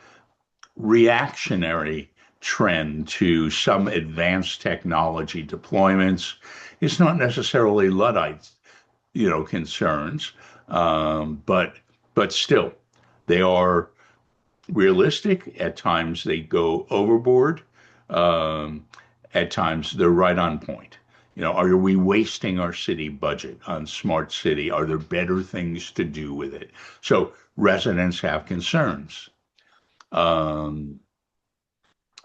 reactionary trend to some advanced technology deployments. It's not necessarily Luddite, concerns, but still, they are realistic. At times, they go overboard. Um, at times, they're right on point. Are we wasting our city budget on smart city? Are there better things to do with it? So residents have concerns. Um,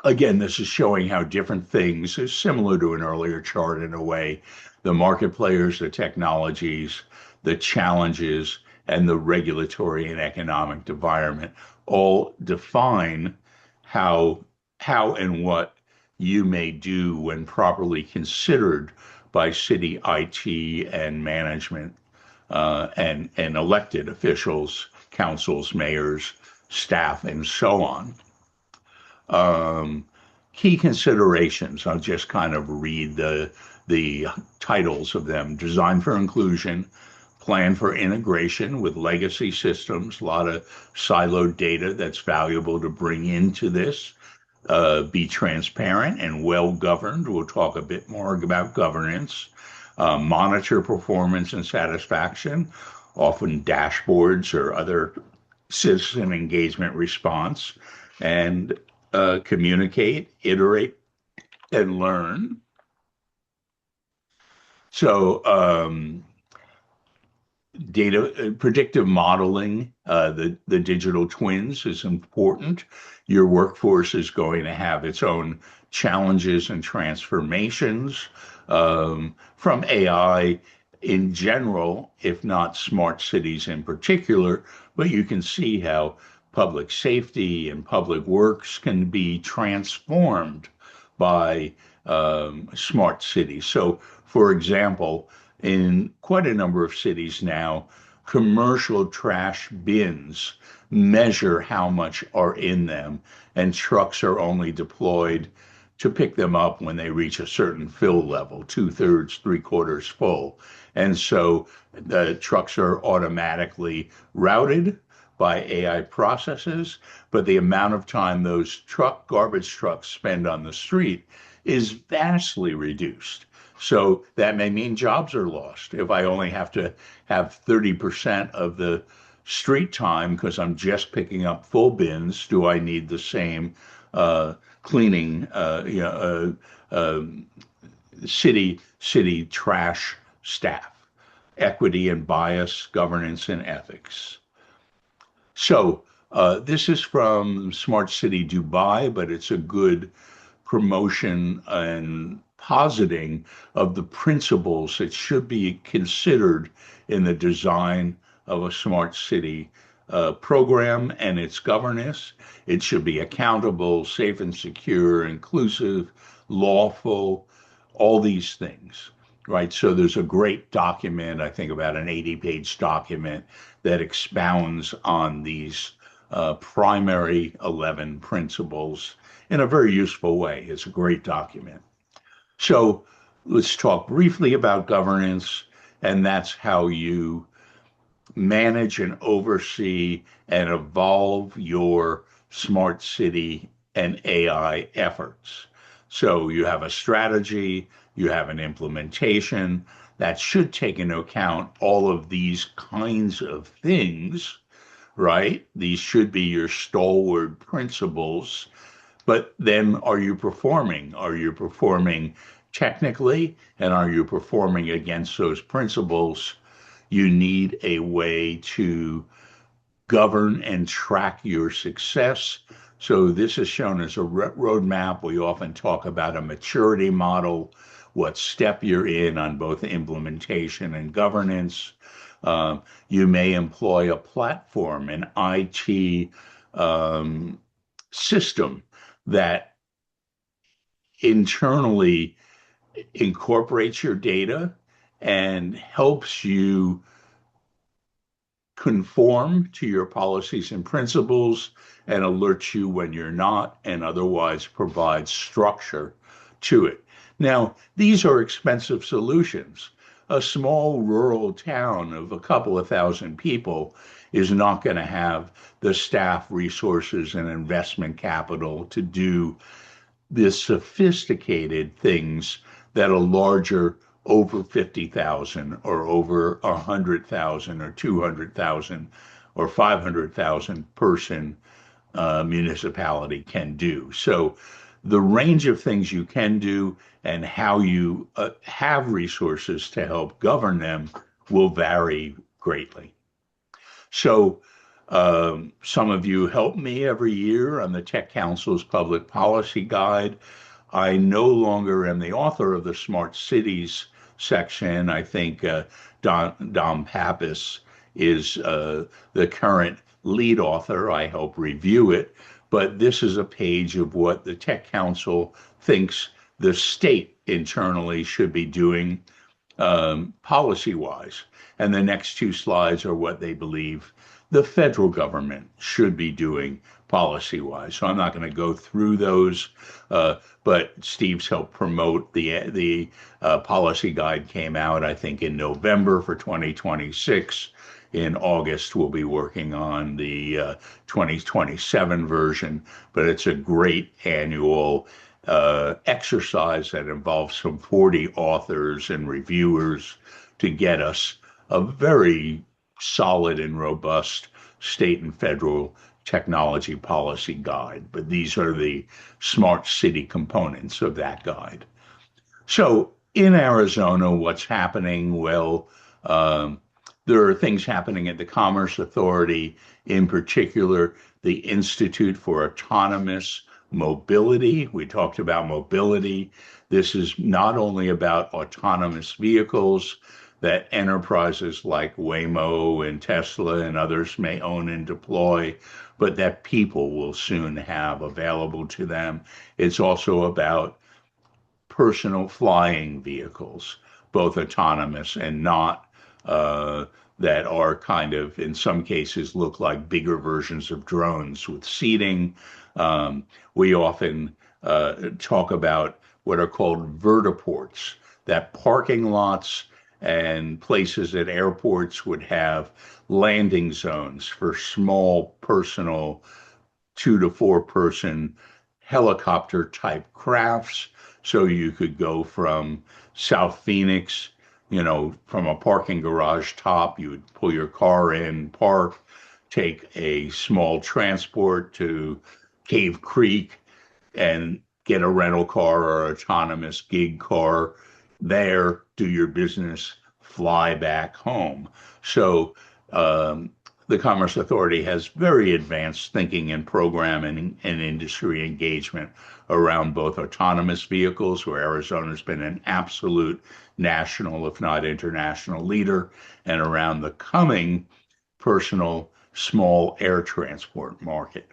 Again, this is showing how different things is similar to an earlier chart in a way. The market players, the technologies, the challenges, and the regulatory and economic environment all define how and what you may do when properly considered by city IT and management and elected officials, councils, mayors, staff, and so on. Um, Key considerations. I'll just kind of read the titles of them. Design for inclusion, plan for integration with legacy systems, a lot of siloed data that's valuable to bring into this. Be transparent and well governed. We'll talk a bit more about governance. Monitor performance and satisfaction, often dashboards or other citizen engagement response, and communicate, iterate, and learn. So, data predictive modeling, the digital twins is important. Your workforce is going to have its own challenges and transformations from AI in general, if not smart cities in particular. But you can see how public safety and public works can be transformed by smart cities. So, for example, in quite a number of cities now, commercial trash bins measure how much are in them, and trucks are only deployed to pick them up when they reach a certain fill level, two-thirds, three-quarters full. And so the trucks are automatically routed by AI processes, but the amount of time those garbage trucks spend on the street is vastly reduced. So that may mean jobs are lost. If I only have to have 30% of the street time because I'm just picking up full bins, do I need the same cleaning, city trash staff? Equity and bias, governance and ethics. So this is from Smart City Dubai, but it's a good promotion and positing of the principles that should be considered in the design of a smart city program and its governance. It should be accountable, safe and secure, inclusive, lawful, all these things. Right. So there's a great document, I think about an 80-page document that expounds on these primary 11 principles in a very useful way. It's a great document. So let's talk briefly about governance, and that's how you manage and oversee and evolve your smart city and AI efforts. So you have a strategy, you have an implementation that should take into account all of these kinds of things, right? These should be your stalwart principles. But then are you performing? Are you performing technically? And are you performing against those principles? You need a way to govern and track your success. So this is shown as a roadmap. We often talk about a maturity model, what step you're in on both implementation and governance. You may employ a platform, an IT system that internally incorporates your data and helps you conform to your policies and principles and alerts you when you're not, and otherwise provides structure to it. Now, these are expensive solutions. A small rural town of a couple of thousand people is not going to have the staff resources and investment capital to do the sophisticated things that a larger over 50,000 or over 100,000 or 200,000 or 500,000 person municipality can do. So the range of things you can do and how you have resources to help govern them will vary greatly. So some of you help me every year on the Tech Council's Public Policy Guide. I no longer am the author of the Smart Cities section. I think Dom Pappas is the current lead author. I help review it. But this is a page of what the Tech Council thinks the state internally should be doing policy-wise. And the next two slides are what they believe the federal government should be doing policy-wise. So I'm not going to go through those, but Steve's helped promote the policy guide came out, I think, in November for 2026. In August, we'll be working on the 2027 version, but it's a great annual exercise that involves some 40 authors and reviewers to get us a very solid and robust state and federal technology policy guide. But these are the smart city components of that guide. So in Arizona, what's happening? Well, there are things happening at the Commerce Authority, in particular, the Institute for Autonomous Mobility. We talked about mobility. This is not only about autonomous vehicles that enterprises like Waymo and Tesla and others may own and deploy, but that people will soon have available to them. It's also about personal flying vehicles, both autonomous and not, that are kind of, in some cases, look like bigger versions of drones with seating. Um, we often talk about what are called vertiports, that parking lots and places at airports would have landing zones for small personal 2 to 4 person helicopter type crafts. So you could go from South Phoenix, from a parking garage top, you would pull your car in, park, take a small transport to Cave Creek, and get a rental car or autonomous gig car there, do your business, fly back home. So um, the Commerce Authority has very advanced thinking and programming and industry engagement around both autonomous vehicles, where Arizona's been an absolute national, if not international, leader, and around the coming personal small air transport market.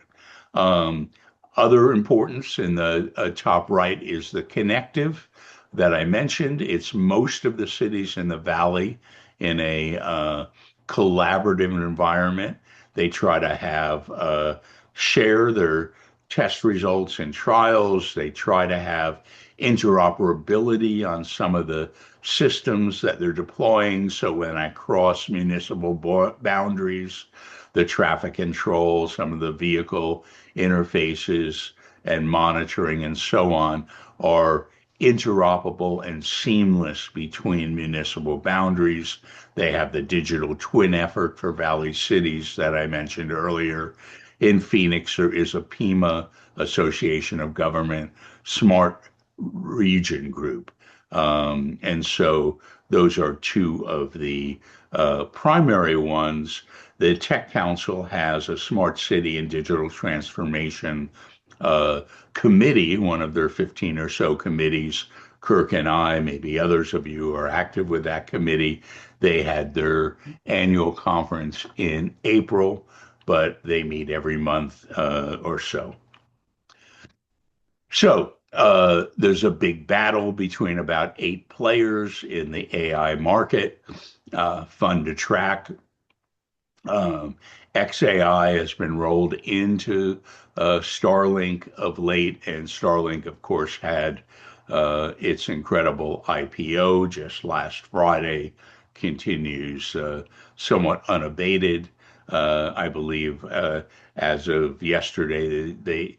Um, Other importance in the top right is the connective that I mentioned. It's most of the cities in the valley in a collaborative environment. They try to have share their test results and trials. They try to have interoperability on some of the systems that they're deploying. So when I cross municipal boundaries, the traffic control, some of the vehicle interfaces and monitoring and so on are interoperable and seamless between municipal boundaries. They have the digital twin effort for Valley Cities that I mentioned earlier. In Phoenix, there is a PIMA, Association of Government Smart Region Group. And so those are two of the primary ones. The Tech Council has a Smart City and Digital Transformation uh, committee, one of their 15 or so committees. Kirk and I, maybe others of you are active with that committee. They had their annual conference in April, but they meet every month or so. So there's a big battle between about 8 players in the AI market, fun to track. Um, XAI has been rolled into Starlink of late, and Starlink, of course, had its incredible IPO just last Friday, continues somewhat unabated. I believe as of yesterday,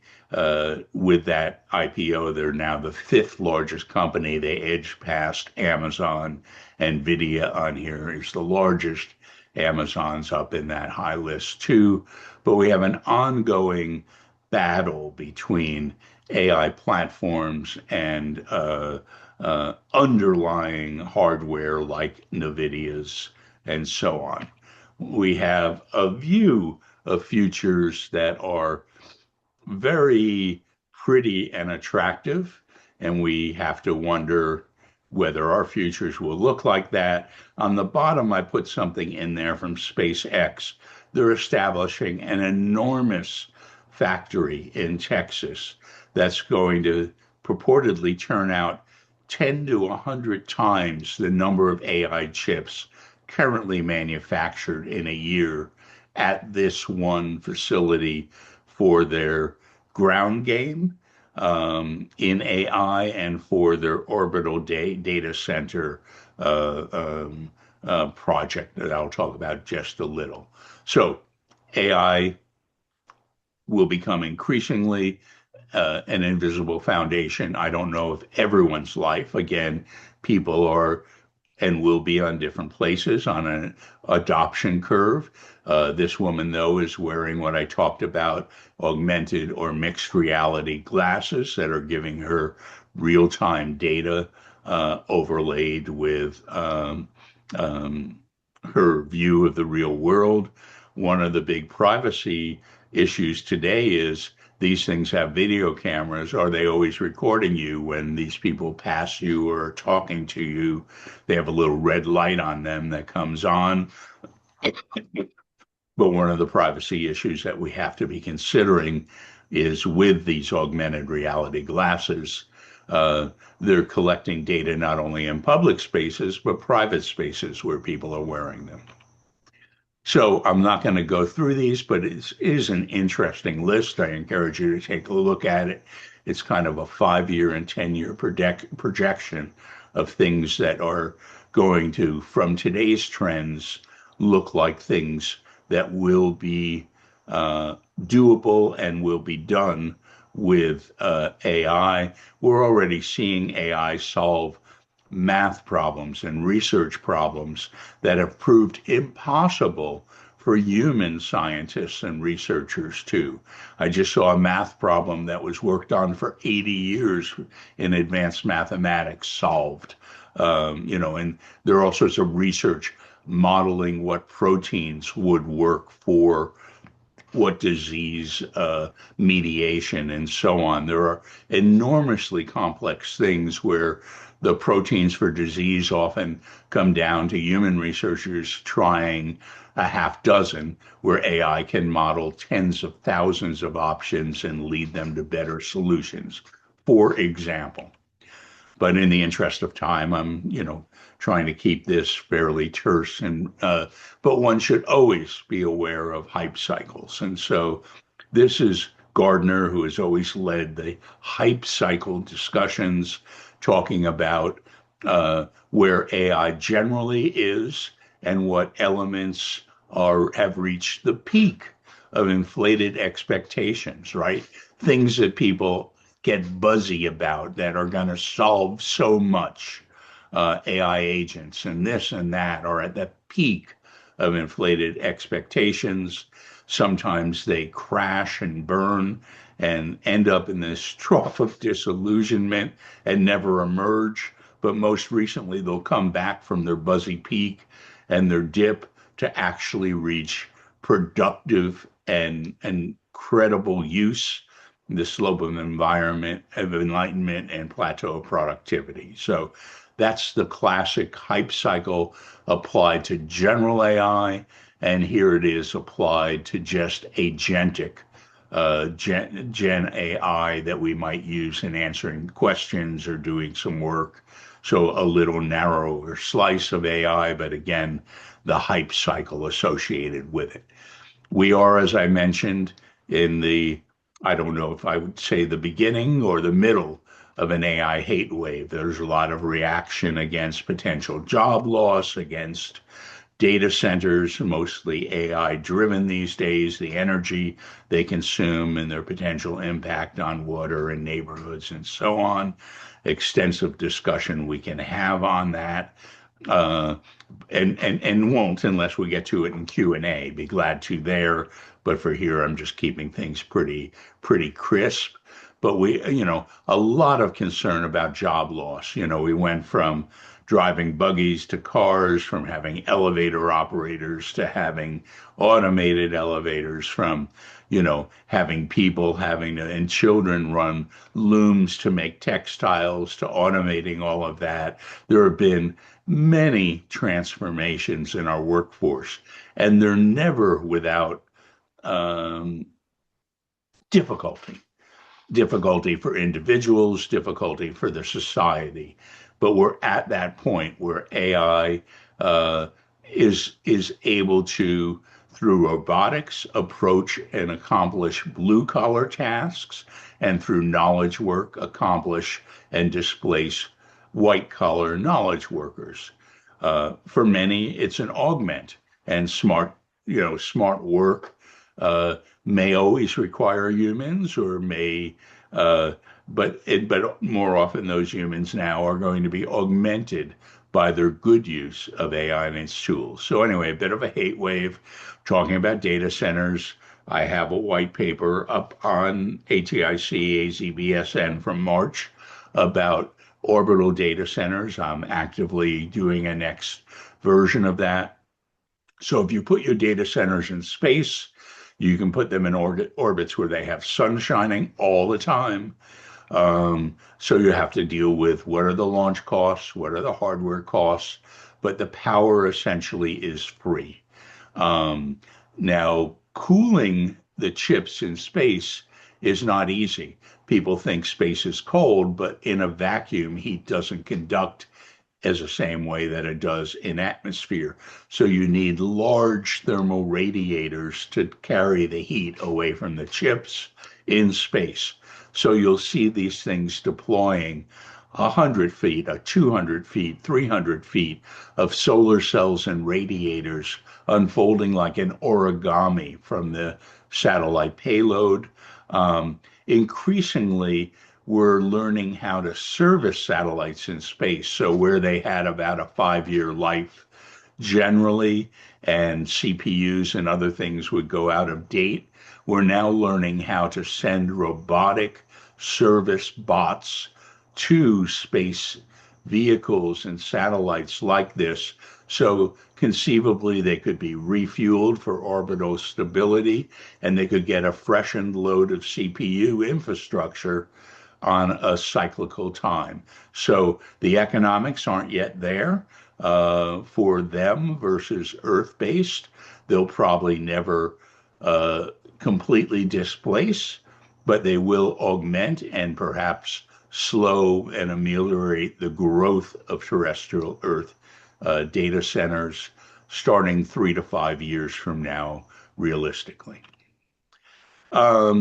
with that IPO, they're now the fifth largest company. They edged past Amazon. NVIDIA on here is the largest. Amazon's up in that high list too. But we have an ongoing battle between AI platforms and underlying hardware like NVIDIA's and so on. We have a view of futures that are very pretty and attractive, and we have to wonder whether our futures will look like that. On the bottom, I put something in there from SpaceX. They're establishing an enormous factory in Texas that's going to purportedly turn out 10 to 100 times the number of AI chips currently manufactured in a year at this one facility for their ground game in AI and for their orbital data center project that I'll talk about just a little. So AI will become increasingly an invisible foundation. I don't know if everyone's life, again, people are and will be on different places on an adoption curve. This woman, though, is wearing what I talked about, augmented or mixed reality glasses that are giving her real-time data overlaid with her view of the real world. One of the big privacy issues today is these things have video cameras. Are they always recording you when these people pass you or are talking to you? They have a little red light on them that comes on. But one of the privacy issues that we have to be considering is with these augmented reality glasses, they're collecting data not only in public spaces, but private spaces where people are wearing them. So I'm not going to go through these, but it is an interesting list. I encourage you to take a look at it. It's kind of a 5 year and 10 year projection of things that are going to, from today's trends, look like things that will be uh, doable and will be done with AI. We're already seeing AI solve math problems and research problems that have proved impossible for human scientists and researchers too. I just saw a math problem that was worked on for 80 years in advanced mathematics solved. And there are all sorts of research modeling what proteins would work for what disease mediation and so on. There are enormously complex things where the proteins for disease often come down to human researchers trying a half dozen, where AI can model tens of thousands of options and lead them to better solutions, for example. But in the interest of time, I'm trying to keep this fairly terse. But one should always be aware of hype cycles. And so this is Gardner, who has always led the hype cycle discussions, talking about where AI generally is and what elements have reached the peak of inflated expectations, right? Things that people get buzzy about that are going to solve so much. AI agents and this and that are at the peak of inflated expectations. Sometimes they crash and burn and end up in this trough of disillusionment and never emerge. But most recently, they'll come back from their buzzy peak and their dip to actually reach productive and credible use, the slope of environment of enlightenment and plateau of productivity. So that's the classic hype cycle applied to general AI, and here it is applied to just agentic Gen AI that we might use in answering questions or doing some work. So a little narrower slice of AI, but again, the hype cycle associated with it. We are, as I mentioned, in the, I don't know if I would say the beginning or the middle of an AI hate wave. There's a lot of reaction against potential job loss, against data centers, mostly AI driven these days, the energy they consume and their potential impact on water and neighborhoods and so on. Extensive discussion we can have on that. Uh, and won't unless we get to it in Q&A. Be glad to there, but for here I'm just keeping things pretty crisp. But a lot of concern about job loss. We went from driving buggies to cars, from having elevator operators to having automated elevators, from having people having to, and children run looms to make textiles, to automating all of that. There have been many transformations in our workforce, and they're never without um, difficulty. Difficulty for individuals, difficulty for the society. But we're at that point where AI uh, is able to, through robotics, approach and accomplish blue collar tasks, and through knowledge work, accomplish and displace white collar knowledge workers. For many, it's an augment, and smart work uh, may always require humans, or may, uh, but more often those humans now are going to be augmented by their good use of AI and its tools. So anyway, a bit of a hate wave, talking about data centers. I have a white paper up on ATIC AZBSN from March about orbital data centers. I'm actively doing a next version of that. So if you put your data centers in space, you can put them in orbits where they have sun shining all the time. So you have to deal with what are the launch costs, what are the hardware costs, but the power essentially is free. Um, Now, cooling the chips in space is not easy. People think space is cold, but in a vacuum, heat doesn't conduct as the same way that it does in atmosphere. So you need large thermal radiators to carry the heat away from the chips in space. So you'll see these things deploying 100 feet, 200 feet, 300 feet of solar cells and radiators unfolding like an origami from the satellite payload. Increasingly, we're learning how to service satellites in space. So, where they had about a 5 year life generally, and CPUs and other things would go out of date, we're now learning how to send robotic service bots to space vehicles and satellites like this. So conceivably, they could be refueled for orbital stability, and they could get a freshened load of CPU infrastructure on a cyclical time. So the economics aren't yet there for them versus Earth-based. They'll probably never uh, completely displace, but they will augment and perhaps slow and ameliorate the growth of terrestrial Earth data centers starting 3 to 5 years from now, realistically. A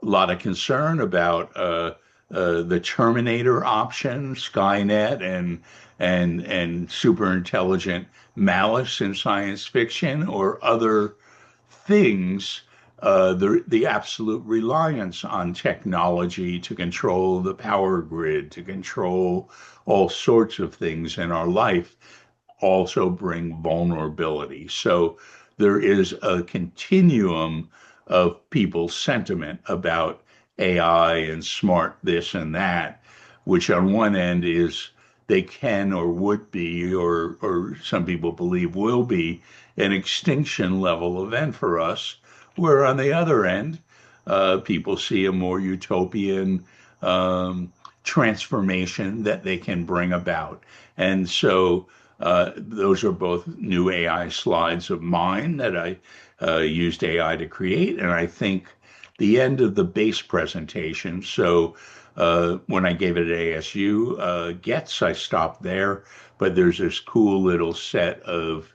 lot of concern about the Terminator option, Skynet, and super intelligent malice in science fiction or other things. The absolute reliance on technology to control the power grid, to control all sorts of things in our life also bring vulnerability. So there is a continuum of people's sentiment about AI and smart this and that, which on one end is they can or would be, or some people believe will be, an extinction level event for us, where on the other end, people see a more utopian transformation that they can bring about. And so those are both new AI slides of mine that I used AI to create. And I think the end of the base presentation, so when I gave it at ASU, Gets, I stopped there, but there's this cool little set of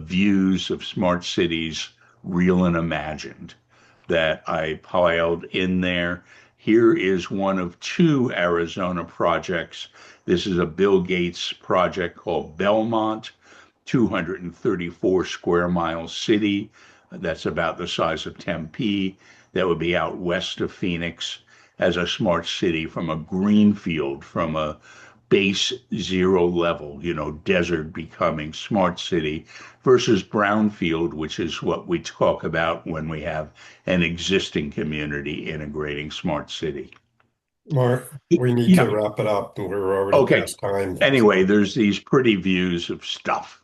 views of smart cities, real and imagined, that I piled in there. Here is one of two Arizona projects. This is a Bill Gates project called Belmont, 234 square mile city. That's about the size of Tempe. That would be out west of Phoenix as a smart city from a green field, from a base zero level, desert becoming smart city versus brownfield, which is what we talk about when we have an existing community integrating smart city. Mark, we need to Yeah. wrap it up. We're already Okay. past time. Anyway, So there's these pretty views of stuff,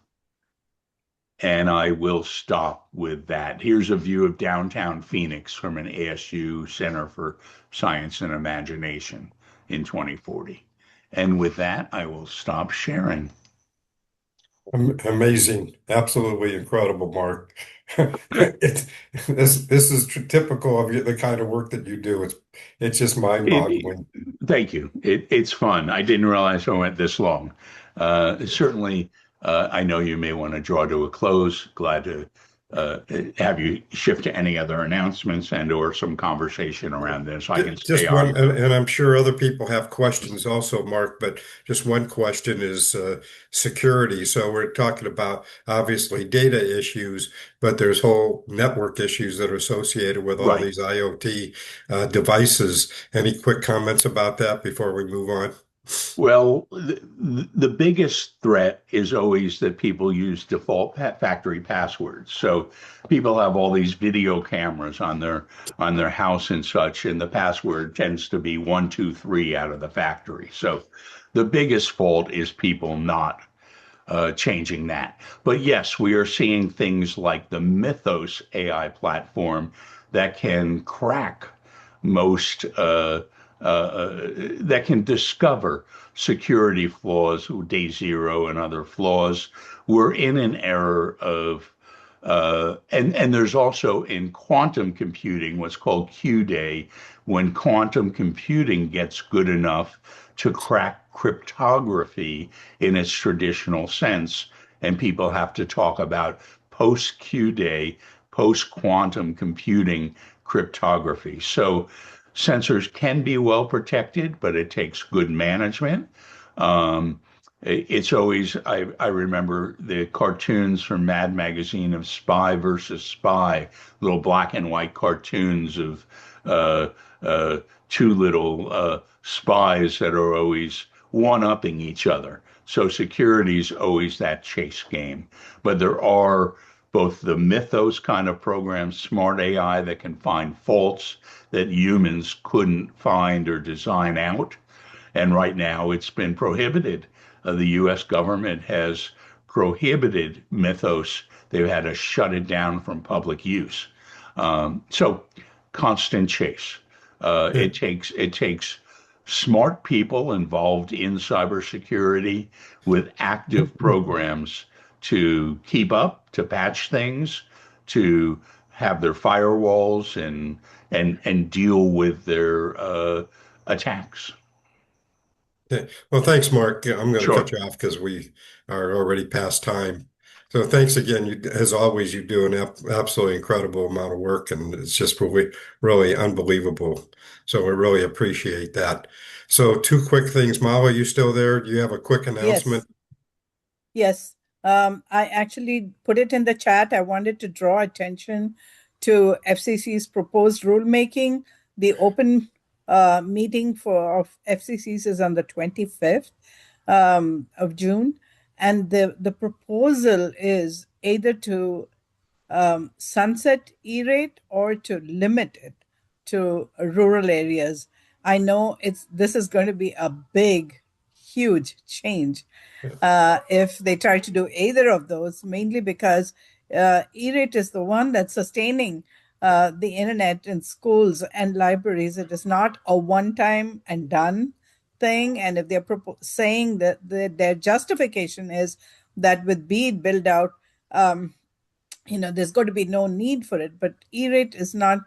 and I will stop with that. Here's a view of downtown Phoenix from an ASU Center for Science and Imagination in 2040. And with that, I will stop sharing. amazing, absolutely incredible, Mark. This is typical of the kind of work that you do. It's just It, it- mind-boggling. Thank you. It's fun. I didn't realize I went this long. Certainly, I know you may want to draw to a close. Glad to uh, have you shift to any other announcements and or some conversation around this. I can stay Just on. one, and I'm sure other people have questions also, Mark, but just one question is security. So we're talking about obviously data issues, but there's whole network issues that are associated with all Right. these IoT devices. Any quick comments about that before we move on? Well, the biggest threat is always that people use default factory passwords. So people have all these video cameras on their house and such, and the password tends to be 123 out of the factory. So the biggest fault is people not changing that. But yes, we are seeing things like the Mythos AI platform that can crack most, that can discover security flaws, day zero and other flaws. We're in an era of and there's also in quantum computing what's called Q day, when quantum computing gets good enough to crack cryptography in its traditional sense, and people have to talk about post-Q day, post-quantum computing cryptography. So sensors can be well protected, but it takes good management. Um, it's always, I remember the cartoons from Mad Magazine of Spy versus Spy, little black and white cartoons of uh, uh, two little spies that are always one-upping each other. So security is always that chase game. But there are both the Mythos kind of programs, smart AI that can find faults that humans couldn't find or design out. And right now it's been prohibited. The US government has prohibited Mythos. They've had to shut it down from public use. So constant chase. Yeah. It takes smart people involved in cybersecurity with active programs to keep up, to patch things, to have their firewalls and deal with their attacks. Yeah. Well, thanks, Mark. I'm going to cut Sure. you off because we are already past time. So thanks again. You, as always, you do an absolutely incredible amount of work, and it's just really, really unbelievable. So we really appreciate that. So two quick things. Mala, you still there? Do you have a quick announcement? Yes, yes. I actually put it in the chat. I wanted to draw attention to FCC's proposed rulemaking. The open meeting for of FCC's is on the 25th of June, and the proposal is either to sunset E-rate or to limit it to rural areas. I know this is going to be a big, huge change if they try to do either of those, mainly because E-rate is the one that's sustaining the internet in schools and libraries. It is not a one-time and done thing. And if they're saying that their justification is that with BEAD build out, there's going to be no need for it. But E-rate is not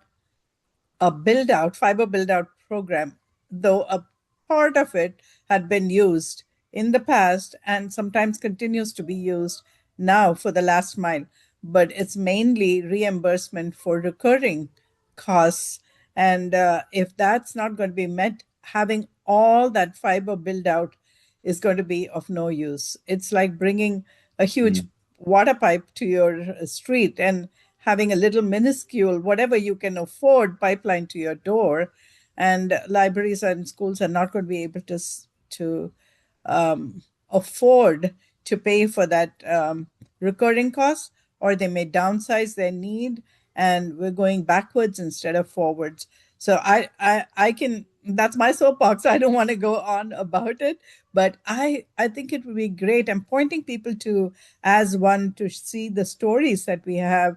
a fiber build out program, though a part of it had been used in the past and sometimes continues to be used now for the last mile. But it's mainly reimbursement for recurring costs. And if that's not going to be met, having all that fiber build out is going to be of no use. It's like bringing a huge Mm. water pipe to your street and having a little minuscule, whatever you can afford, pipeline to your door. And libraries and schools are not going to be able to afford to pay for that recurring cost, or they may downsize their need, and we're going backwards instead of forwards. So I can, that's my soapbox. I don't want to go on about it, but I think it would be great. I'm pointing people to as one to see the stories that we have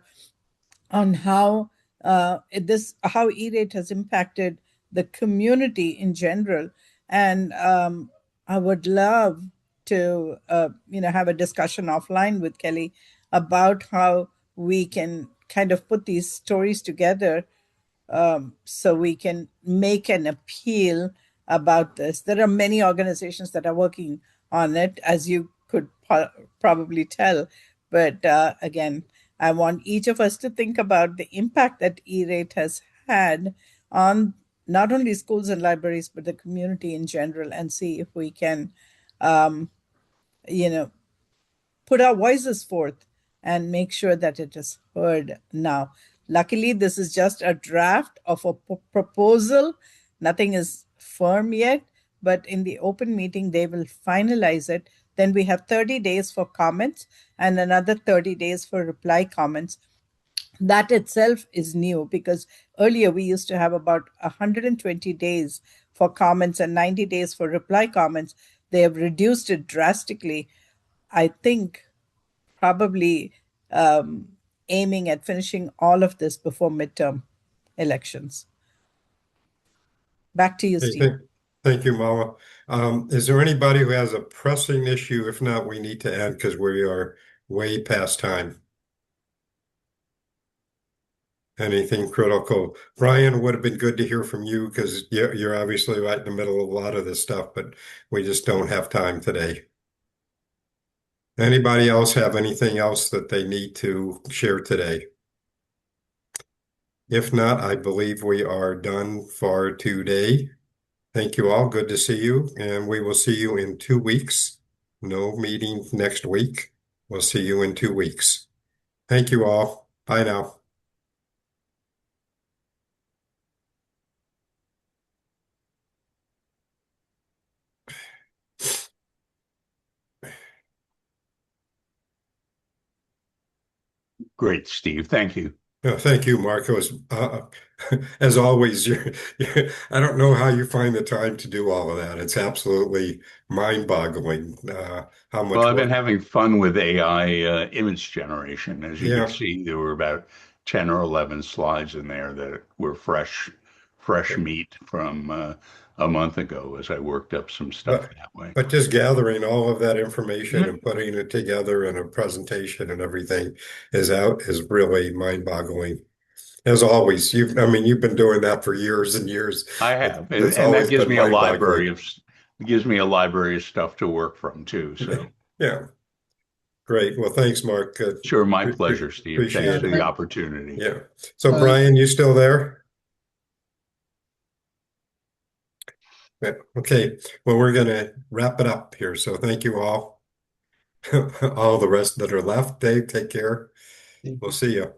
on how E-rate has impacted the community in general. And I would love to have a discussion offline with Kelly about how we can kind of put these stories together, so we can make an appeal about this. There are many organizations that are working on it, as you could probably tell. But again, I want each of us to think about the impact that E-rate has had on not only schools and libraries, but the community in general, and see if we can, um, you know, put our voices forth and make sure that it is heard now. Luckily, this is just a draft of a proposal. Nothing is firm yet, but in the open meeting, they will finalize it. Then we have 30 days for comments and another 30 days for reply comments. That itself is new because earlier we used to have about 120 days for comments and 90 days for reply comments. They have reduced it drastically. I think probably aiming at finishing all of this before midterm elections. Back to you, Hey, Steve. thank you, Mala. Is there anybody who has a pressing issue? If not, we need to end because we are way past time. anything critical. Brian, would have been good to hear from you because you're obviously right in the middle of a lot of this stuff, but we just don't have time today. Anybody else have anything else that they need to share today? If not, I believe we are done for today. Thank you all. Good to see you. And we will see you in 2 weeks. No meeting next week. We'll see you in 2 weeks. Thank you all. Bye now. Great, Steve. Thank you. Thank you, Marcos. As always, I don't know how you find the time to do all of that. It's absolutely mind-boggling how Well, much I've been work. having fun with AI image generation. As you could Yeah. see, there were about 10 or 11 slides in there that were fresh meat from a month ago as I worked up some stuff But that way. but just gathering all of that information Yeah. and putting it together in a presentation and everything is really mind-boggling. As always, I mean, you've been doing that for years and years. I have, It's and that always gives been me a mind-boggling. library of gives me a library of stuff to work from too. So, Yeah, great. Well, thanks, Mark. sure, my pleasure, Steve. Thanks Yeah, Appreciate for it. the opportunity. Yeah. So, uh, Brian, you still there? Yeah. Okay. Well, we're going to wrap it up here. So, thank you all. All the rest that are left. Dave, take care. We'll see you.